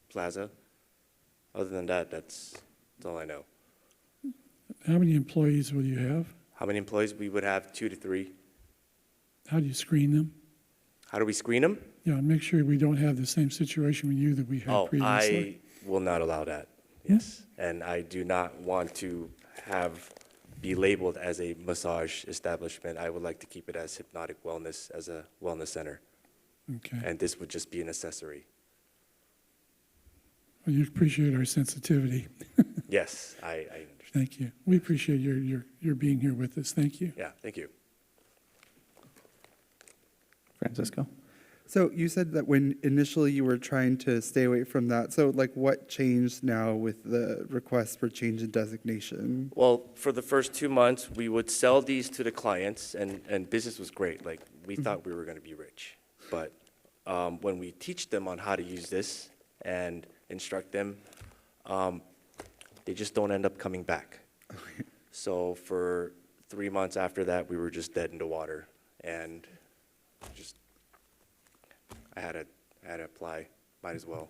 plaza. Other than that, that's all I know. how many employees will you have? How many employees? We would have 2 to 3. How do you screen them? How do we screen them? Yeah, make sure we don't have the same situation with you that we had previously. I will not allow that. Yes, and I do not want to be labeled as a massage establishment. I would like to keep it as Hypnotic Wellness, as a wellness center, Okay, and this would just be an accessory. well, you appreciate our sensitivity. Yes, I understand. Thank you. We appreciate your being here with us. Thank you. Yeah, thank you. Francisco? So you said that when initially you were trying to stay away from that. So like what changed now with the request for change in designation? Well, for the first 2 months, we would sell these to the clients, and business was great. Like, we thought we were going to be rich. But when we teach them on how to use this and instruct them, they just don't end up coming back. So for 3 months after that, we were just dead in the water, and just I had to apply. Might as well,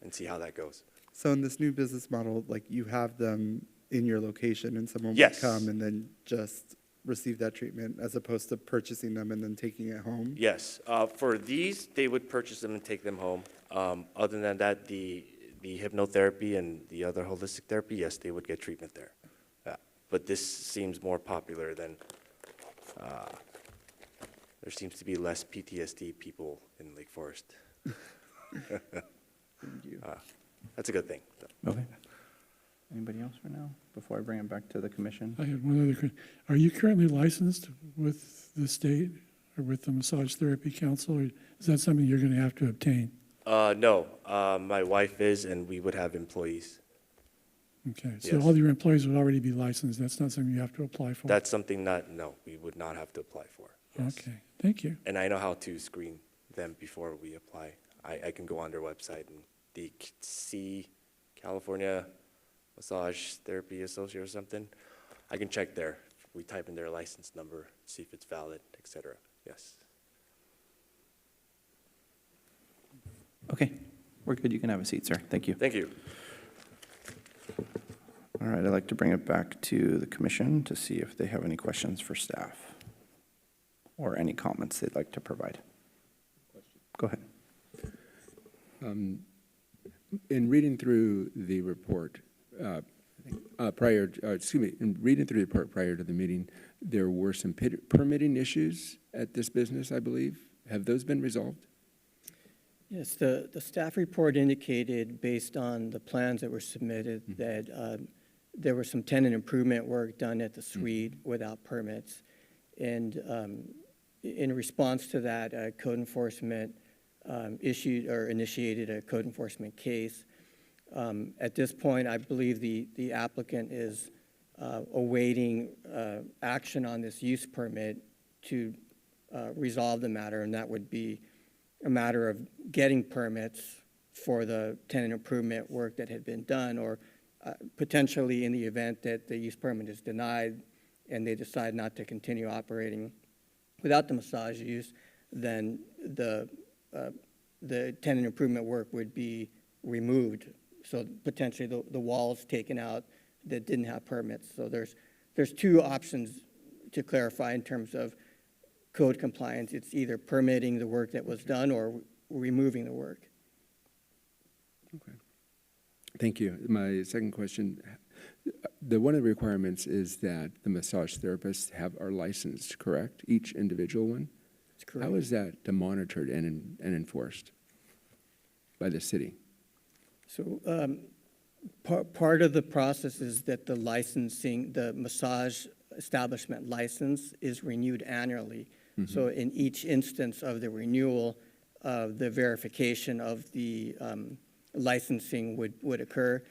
and see how that goes. So in this new business model, like you have them in your location and someone Yes. would come and then just receive that treatment as opposed to purchasing them and then taking it home? Yes, for these, they would purchase them and take them home. Other than that, the hypnotherapy and the other holistic therapy, yes, they would get treatment there. Yeah. But this seems more popular than, there seems to be less PTSD people in Lake Forest. Thank you. That's a good thing. Okay. Anybody else for now, before I bring it back to the commission? I had one other question. Are you currently licensed with the state or with the Massage Therapy Council? Or is that something you're going to have to obtain? No, my wife is, and we would have employees. Okay, so Yes. all your employees would already be licensed. That's not something you have to apply for? That's something no, we would not have to apply for. Yes. Okay, thank you. And I know how to screen them before we apply. I can go on their website and the California Massage Therapy Association or something. I can check there. We type in their license number, see if it's valid, et cetera. Yes. Okay, we're good. You can have a seat, sir. Thank you. Thank you. All right, I'd like to bring it back to the commission to see if they have any questions for staff or any comments they'd like to provide. Go ahead. In reading through the report, in reading through the report prior to the meeting, there were some permitting issues at this business, I believe. Have those been resolved? Yes, the staff report indicated, based on the plans that were submitted, that there was some tenant improvement work done at the suite without permits. And in response to that, code enforcement issued or initiated a code enforcement case. At this point, I believe the applicant is awaiting action on this use permit to resolve the matter, and that would be a matter of getting permits for the tenant improvement work that had been done, or potentially in the event that the use permit is denied and they decide not to continue operating without the massage use, then the tenant improvement work would be removed. So potentially the walls taken out that didn't have permits. So there's two options to clarify in terms of code compliance. It's either permitting the work that was done or removing the work. Okay. Thank you. My second question, one of the requirements is that the massage therapists are licensed, correct? Each individual one? That's correct. How is that monitored and enforced by the city? So part of the process is that the licensing, the massage establishment license is renewed annually. So in each instance of the renewal, the verification of the licensing would occur.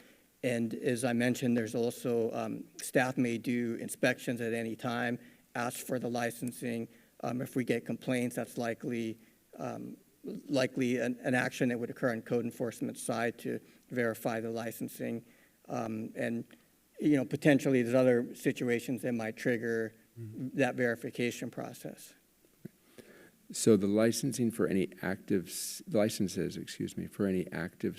And as I mentioned, there's also staff may do inspections at any time, ask for the licensing. If we get complaints, that's likely an action that would occur on code enforcement side to verify the licensing. And, you know, potentially there's other situations that might trigger that verification process. So the licenses, for any active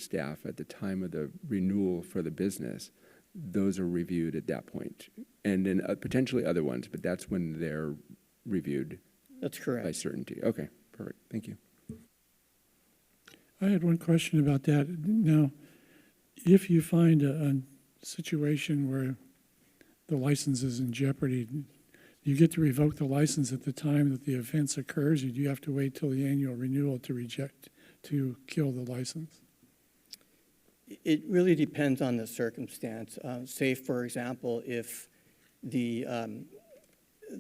staff at the time of the renewal for the business, those are reviewed at that point. And then potentially other ones, but that's when they're reviewed. That's correct. By certainty. Okay, perfect. Thank you. I had one question about that. Now, if you find a situation where the license is in jeopardy, you get to revoke the license at the time that the offense occurs, or do you have to wait till the annual renewal to kill the license? It really depends on the circumstance. Say, for example, if the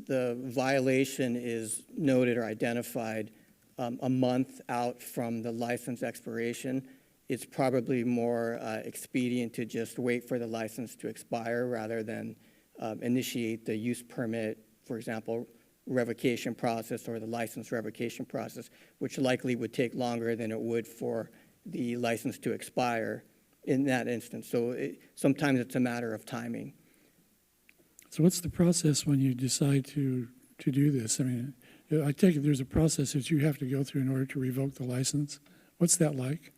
violation is noted or identified a month out from the license expiration, it's probably more expedient to just wait for the license to expire rather than initiate the use permit, for example, revocation process or the license revocation process, which likely would take longer than it would for the license to expire in that instance. So sometimes it's a matter of timing. So what's the process when you decide to do this? I mean, I take it there's a process that you have to go through in order to revoke the license. What's that like?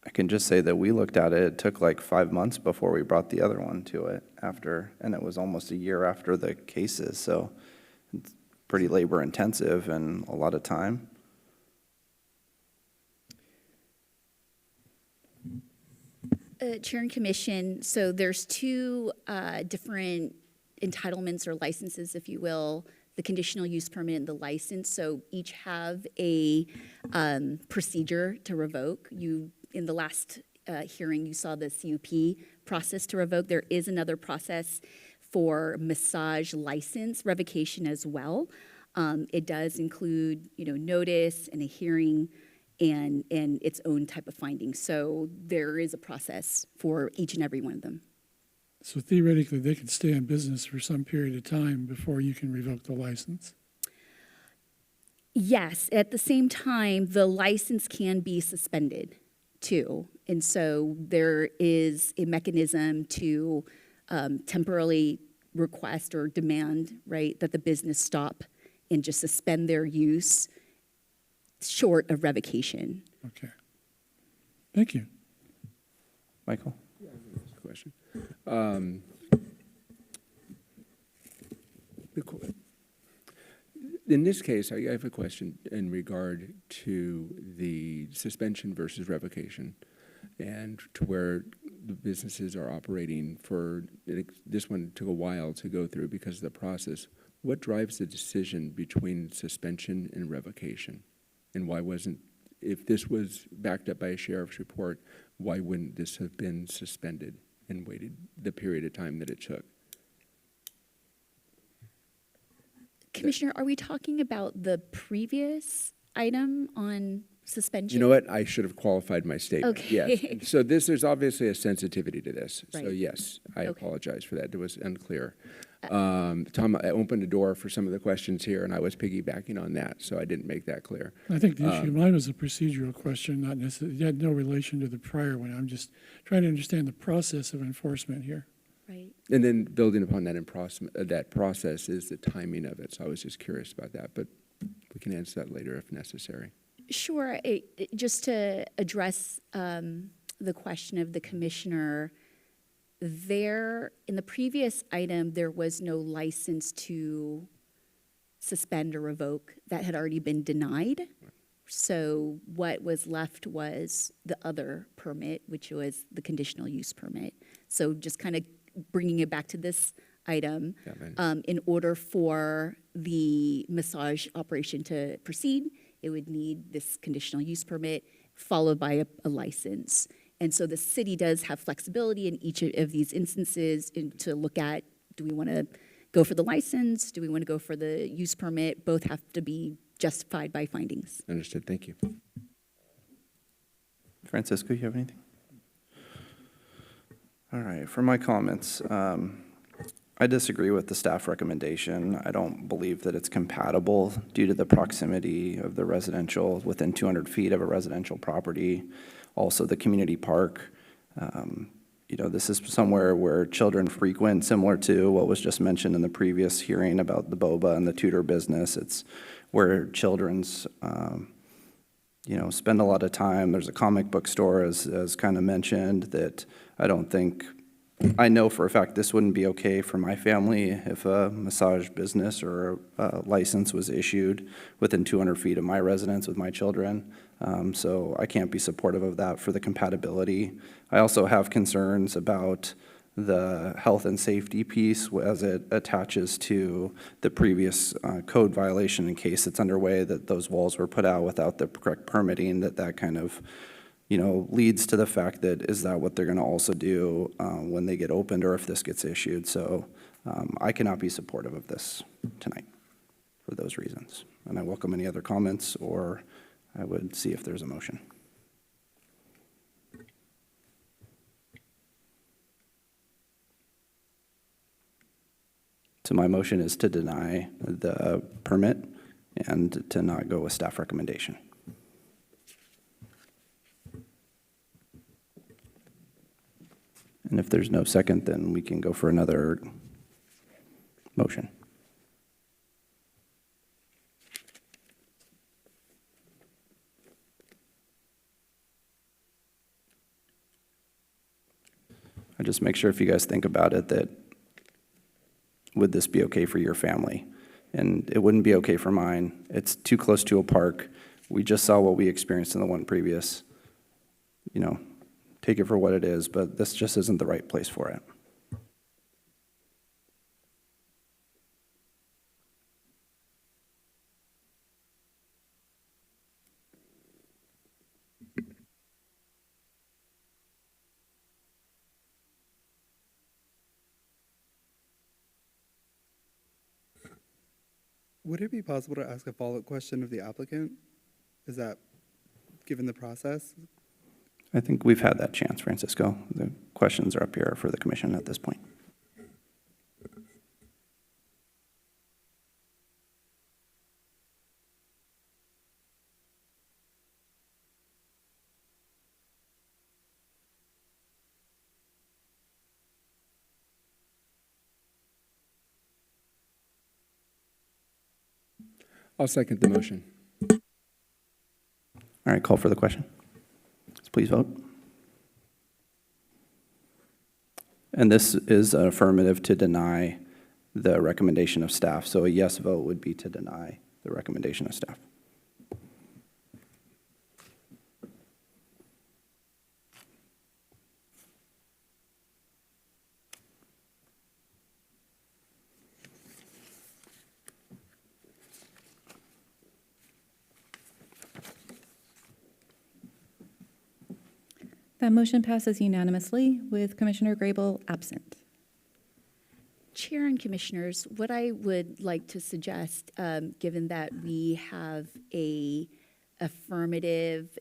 I can just say that we looked at it. It took like 5 months before we brought the other one to it after, and it was almost a year after the cases. So it's pretty labor intensive and a lot of time. Chair and Commission, so there's two different entitlements or licenses, if you will, the conditional use permit and the license. So each have a procedure to revoke. In the last hearing, you saw the CUP process to revoke. There is another process for massage license revocation as well. It does include, notice and a hearing and its own type of findings. So there is a process for each and every one of them. So theoretically, they could stay in business for some period of time before you can revoke the license? Yes. At the same time, the license can be suspended too. And so there is a mechanism to temporarily request or demand, right, that the business stop and just suspend their use short of revocation. Okay. Thank you. Michael? Question. In this case, I have a question in regard to the suspension versus revocation, and to where the businesses are operating for, this one took a while to go through because of the process. What drives the decision between suspension and revocation? And why wasn't, if this was backed up by a sheriff's report, why wouldn't this have been suspended and waited the period of time that it took? Commissioner, are we talking about the previous item on suspension? You know what? I should have qualified my statement. Okay. Yes. So there's obviously a sensitivity to this. So Right. yes, I Okay. apologize for that. It was unclear. Tom, I opened the door for some of the questions here, and I was piggybacking on that, so I didn't make that clear. I think the issue, mine was a procedural question, not necessarily, it had no relation to the prior one. I'm just trying to understand the process of enforcement here. Right. And then building upon that process is the timing of it. So I was just curious about that, but we can answer that later if necessary. Sure. Just to address the question of the commissioner, in the previous item, there was no license to suspend or revoke. That had already been denied. So what was left was the other permit, which was the conditional use permit. So just kind of bringing it back to this item, in order for the massage operation to proceed, it would need this conditional use permit followed by a license. And so the city does have flexibility in each of these instances to look at, do we want to go for the license? Do we want to go for the use permit? Both have to be justified by findings. Understood. Thank you. Francisco, you have anything? All right, for my comments, I disagree with the staff recommendation. I don't believe that it's compatible due to the proximity of the residential within 200 feet of a residential property. Also, the community park. You know, this is somewhere where children frequent, similar to what was just mentioned in the previous hearing about the boba and the tutor business. It's where children's, you know, spend a lot of time. There's a comic book store, as kind of mentioned, that I know for a fact this wouldn't be okay for my family if a massage business or a license was issued within 200 feet of my residence with my children. So I can't be supportive of that for the compatibility. I also have concerns about the health and safety piece as it attaches to the previous code violation in case it's underway, that those walls were put out without the correct permitting, that kind of, you know, leads to the fact that is that what they're going to also do when they get opened or if this gets issued. So I cannot be supportive of this tonight for those reasons. And I welcome any other comments, or I would see if there's a motion. So my motion is to deny the permit and to not go with staff recommendation. And if there's no second, then we can go for another motion. I just make sure if you guys think about it that would this be okay for your family? And it wouldn't be okay for mine. It's too close to a park. We just saw what we experienced in the one previous. You know, take it for what it is, but this just isn't the right place for it. Would it be possible to ask a follow-up question of the applicant? Is that, given the process? I think we've had that chance, Francisco. The questions are up here for the commission at this point. I'll second the motion. All right, call for the question. Please vote. And this is an affirmative to deny the recommendation of staff. So a yes vote would be to deny the recommendation of staff. That motion passes unanimously with Commissioner Grable absent. Chair and Commissioners, what I would like to suggest, given that we have a affirmative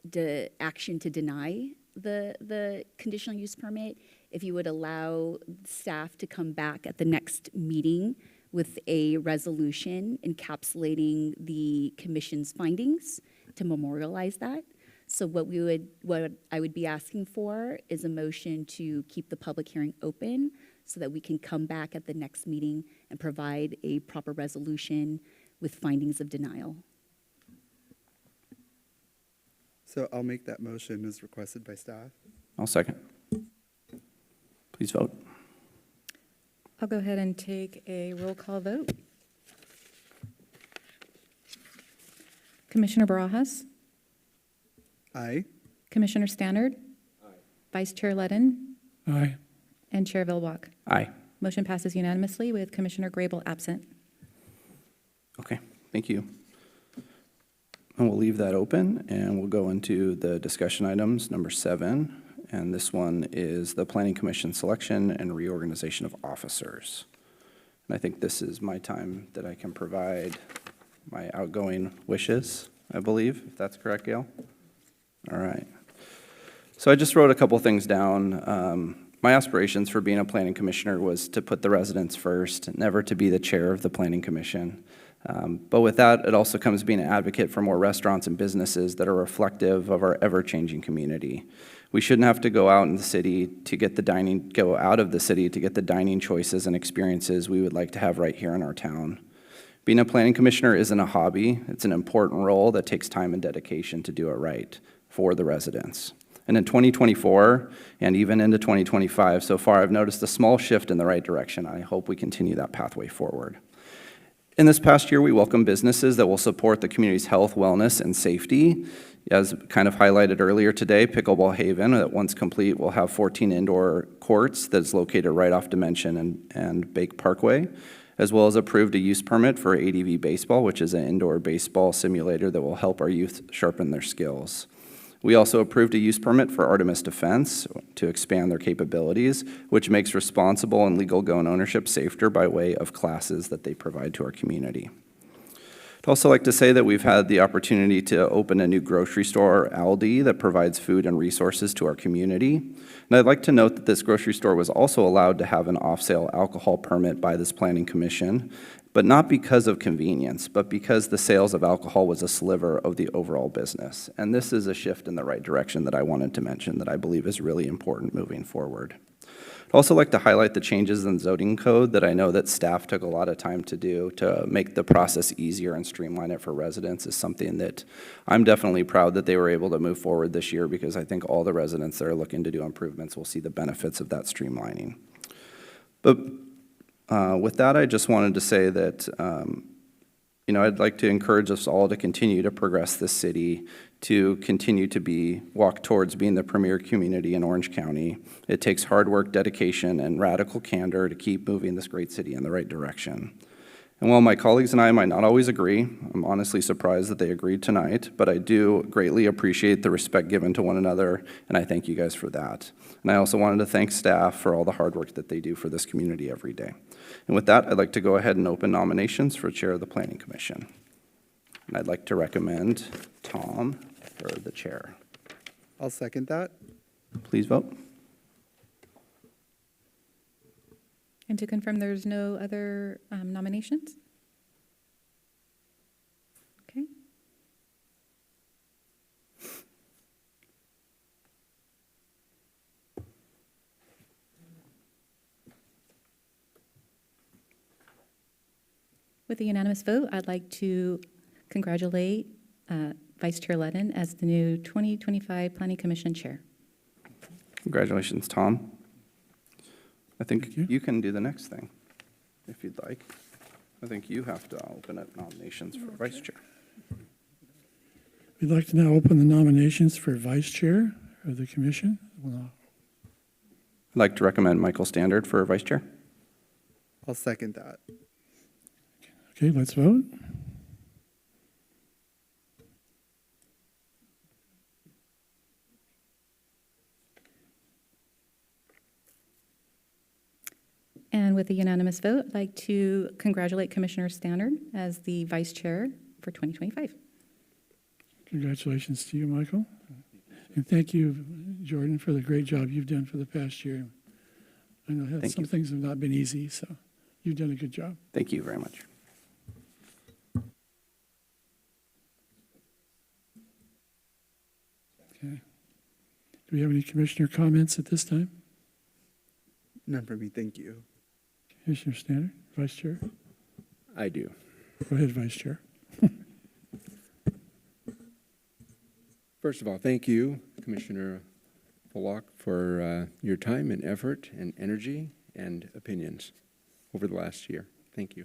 action to deny the conditional use permit, if you would allow staff to come back at the next meeting with a resolution encapsulating the commission's findings to memorialize that. So what I would be asking for is a motion to keep the public hearing open so that we can come back at the next meeting and provide a proper resolution with findings of denial. So I'll make that motion as requested by staff. I'll second. Please vote. I'll go ahead and take a roll call vote. Commissioner Barajas? Aye. Commissioner Stannard? Vice Chair Ledden? Aye. And Chair Vilbach. Aye. Motion passes unanimously with Commissioner Grable absent. Okay, thank you. And we'll leave that open, and we'll go into the discussion items, number 7. And this one is the Planning Commission selection and reorganization of officers. And I think this is my time that I can provide my outgoing wishes, I believe, if that's correct, Gail? All right. So I just wrote a couple things down. My aspirations for being a planning commissioner was to put the residents first, never to be the chair of the planning commission. But with that, it also comes being an advocate for more restaurants and businesses that are reflective of our ever-changing community. We shouldn't have to go out of the city to get the dining choices and experiences we would like to have right here in our town. Being a planning commissioner isn't a hobby. It's an important role that takes time and dedication to do it right for the residents. And in 2024, and even into 2025, so far, I've noticed a small shift in the right direction. I hope we continue that pathway forward. In this past year, we welcome businesses that will support the community's health, wellness, and safety. As kind of highlighted earlier today, Pickleball Haven, that once complete, will have 14 indoor courts that's located right off Dimension and Bake Parkway, as well as approved a use permit for ADV Baseball, which is an indoor baseball simulator that will help our youth sharpen their skills. We also approved a use permit for Artemis Defense to expand their capabilities, which makes responsible and legal gun ownership safer by way of classes that they provide to our community. I'd also like to say that we've had the opportunity to open a new grocery store, Aldi, that provides food and resources to our community. And I'd like to note that this grocery store was also allowed to have an off-sale alcohol permit by this planning commission, but not because of convenience, but because the sales of alcohol was a sliver of the overall business. And this is a shift in the right direction that I wanted to mention that I believe is really important moving forward. I'd also like to highlight the changes in zoning code that I know that staff took a lot of time to do to make the process easier and streamline it for residents is something that I'm definitely proud that they were able to move forward this year, because I think all the residents that are looking to do improvements will see the benefits of that streamlining. But with that, I just wanted to say that, I'd like to encourage us all to continue to progress this city, to continue to walk towards being the premier community in Orange County. It takes hard work, dedication, and radical candor to keep moving this great city in the right direction. And while my colleagues and I might not always agree, I'm honestly surprised that they agreed tonight, but I do greatly appreciate the respect given to one another, and I thank you guys for that. And I also wanted to thank staff for all the hard work that they do for this community every day. And with that, I'd like to go ahead and open nominations for Chair of the Planning Commission. And I'd like to recommend Tom for the chair. I'll second that. Please vote. And to confirm, there's no other nominations? Okay. With a unanimous vote, I'd like to congratulate Vice Chair Ledden as the new 2025 Planning Commission Chair. Congratulations, Tom. I think Thank you. you can do the next thing, if you'd like. I think you have to open up nominations for Vice Chair. We'd like to now open the nominations for Vice Chair of the Commission. I'd like to recommend Michael Standard for Vice Chair. I'll second that. Okay, let's vote. And with a unanimous vote, I'd like to congratulate Commissioner Stannard as the Vice Chair for 2025. Congratulations to you, Michael. And thank you, Jordan, for the great job you've done for the past year. I know that Thank some you. things have not been easy, so you've done a good job. Thank you very much. Okay. Do we have any commissioner comments at this time? None for me, thank you. Commissioner Stannard, Vice Chair? I do. Go ahead, Vice Chair. First of all, thank you, Commissioner Pollock, for your time and effort and energy and opinions over the last year. Thank you.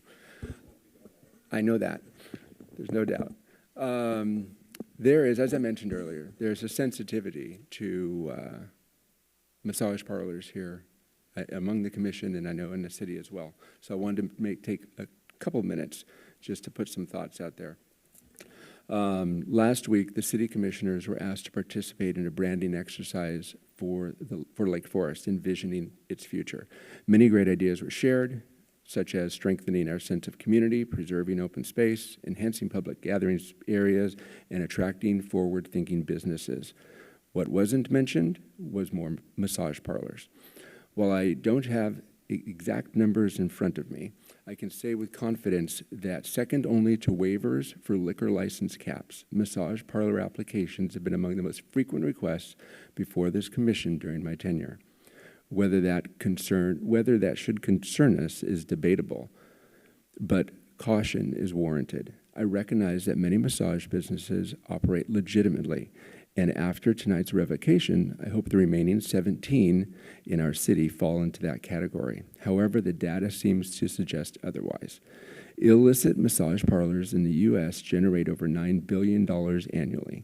I know that. There's no doubt. There is, as I mentioned earlier, there's a sensitivity to massage parlors here among the commission, and I know in the city as well. So I wanted to take a couple minutes just to put some thoughts out there. Last week, the city commissioners were asked to participate in a branding exercise for Lake Forest, envisioning its future. Many great ideas were shared, such as strengthening our sense of community, preserving open space, enhancing public gatherings areas, and attracting forward-thinking businesses. What wasn't mentioned was more massage parlors. While I don't have exact numbers in front of me, I can say with confidence that second only to waivers for liquor license caps, massage parlor applications have been among the most frequent requests before this commission during my tenure. Whether that should concern us is debatable, but caution is warranted. I recognize that many massage businesses operate legitimately, and after tonight's revocation, I hope the remaining 17 in our city fall into that category. However, the data seems to suggest otherwise. Illicit massage parlors in the U.S. generate over $9 billion annually.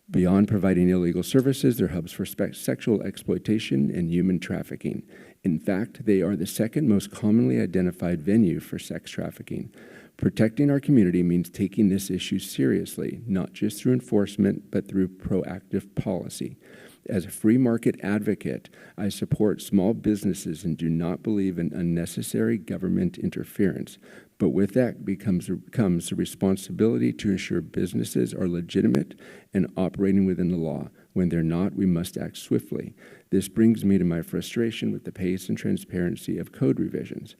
Beyond providing illegal services, they're hubs for sexual exploitation and human trafficking. In fact, they are the second most commonly identified venue for sex trafficking. Protecting our community means taking this issue seriously, not just through enforcement, but through proactive policy. As a free market advocate, I support small businesses and do not believe in unnecessary government interference. But with that comes the responsibility to ensure businesses are legitimate and operating within the law. When they're not, we must act swiftly. This brings me to my frustration with the pace and transparency of code revisions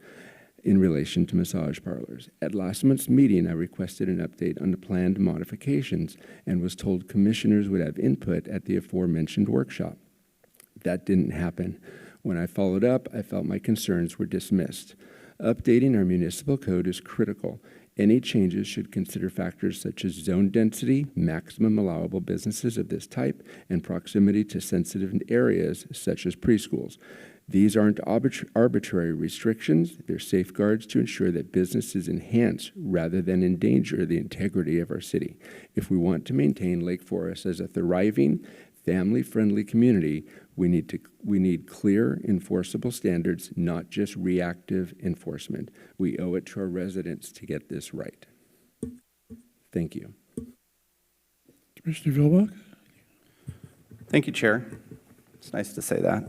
in relation to massage parlors. At last month's meeting, I requested an update on the planned modifications and was told commissioners would have input at the aforementioned workshop. That didn't happen. When I followed up, I felt my concerns were dismissed. Updating our municipal code is critical. Any changes should consider factors such as zone density, maximum allowable businesses of this type, and proximity to sensitive areas such as preschools. These aren't arbitrary restrictions. They're safeguards to ensure that businesses enhance rather than endanger the integrity of our city. If we want to maintain Lake Forest as a thriving, family-friendly community, we need clear, enforceable standards, not just reactive enforcement. We owe it to our residents to get this right. Thank you. Commissioner Vilbach? Thank you, Chair. It's nice to say that.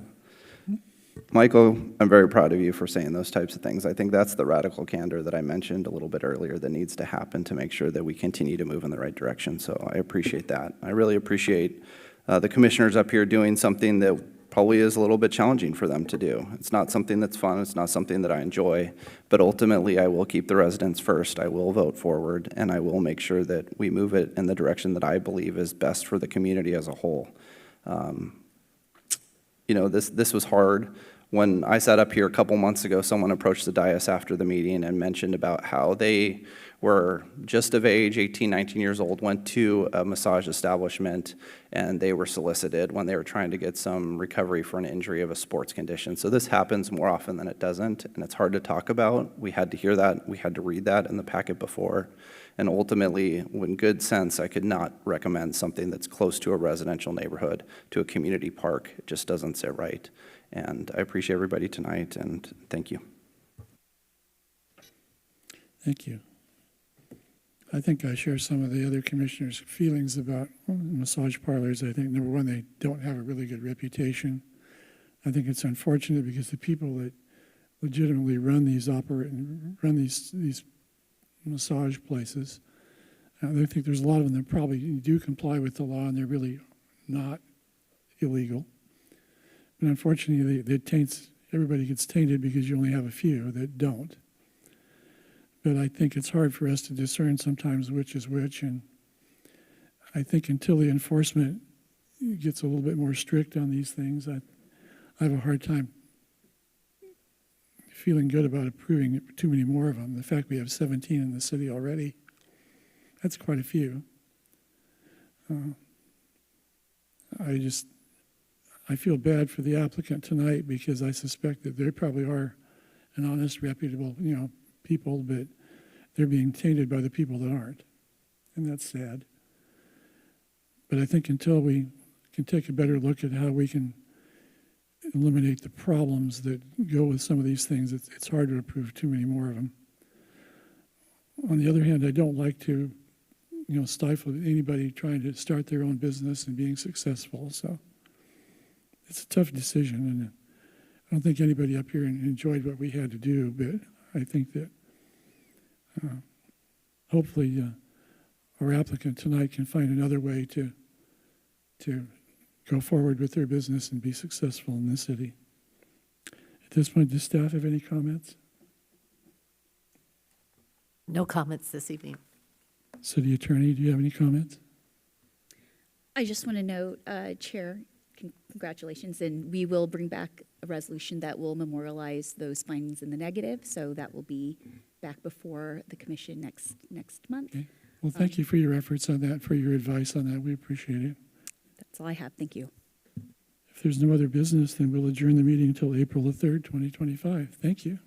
Michael, I'm very proud of you for saying those types of things. I think that's the radical candor that I mentioned a little bit earlier that needs to happen to make sure that we continue to move in the right direction. So I appreciate that. I really appreciate the commissioners up here doing something that probably is a little bit challenging for them to do. It's not something that's fun. It's not something that I enjoy. But ultimately, I will keep the residents first. I will vote forward, and I will make sure that we move it in the direction that I believe is best for the community as a whole. You know, this was hard. When I sat up here a couple months ago, someone approached the dais after the meeting and mentioned about how they were just of age, 18, 19 years old, went to a massage establishment, and they were solicited when they were trying to get some recovery for an injury of a sports condition. So this happens more often than it doesn't, and it's hard to talk about. We had to hear that. We had to read that in the packet before. And ultimately, in good sense, I could not recommend something that's close to a residential neighborhood, to a community park. It just doesn't sit right. And I appreciate everybody tonight, and thank you. Thank you. I think I share some of the other commissioners' feelings about massage parlors. I think, number one, they don't have a really good reputation. I think it's unfortunate because the people that legitimately run these massage places. I think there's a lot of them that probably do comply with the law and they're really not illegal. But unfortunately, everybody gets tainted because you only have a few that don't. But I think it's hard for us to discern sometimes which is which, and I think until the enforcement gets a little bit more strict on these things, I have a hard time feeling good about approving too many more of them. The fact we have 17 in the city already, that's quite a few. I feel bad for the applicant tonight because I suspect that they probably are an honest, reputable, people, but they're being tainted by the people that aren't, and that's sad. But I think until we can take a better look at how we can eliminate the problems that go with some of these things, it's hard to approve too many more of them. On the other hand, I don't like to, stifle anybody trying to start their own business and being successful. So it's a tough decision, and I don't think anybody up here enjoyed what we had to do, but I think that hopefully our applicant tonight can find another way to go forward with their business and be successful in the city. At this point, does staff have any comments? No comments this evening. City Attorney, do you have any comments? I just want to note, Chair, congratulations, and we will bring back a resolution that will memorialize those findings in the negative, so that will be back before the commission next month. Okay. Well, thank you for your efforts on that, for your advice on that. We appreciate it. That's all I have. Thank you. If there's no other business, then we'll adjourn the meeting until April the 3rd, 2025. Thank you.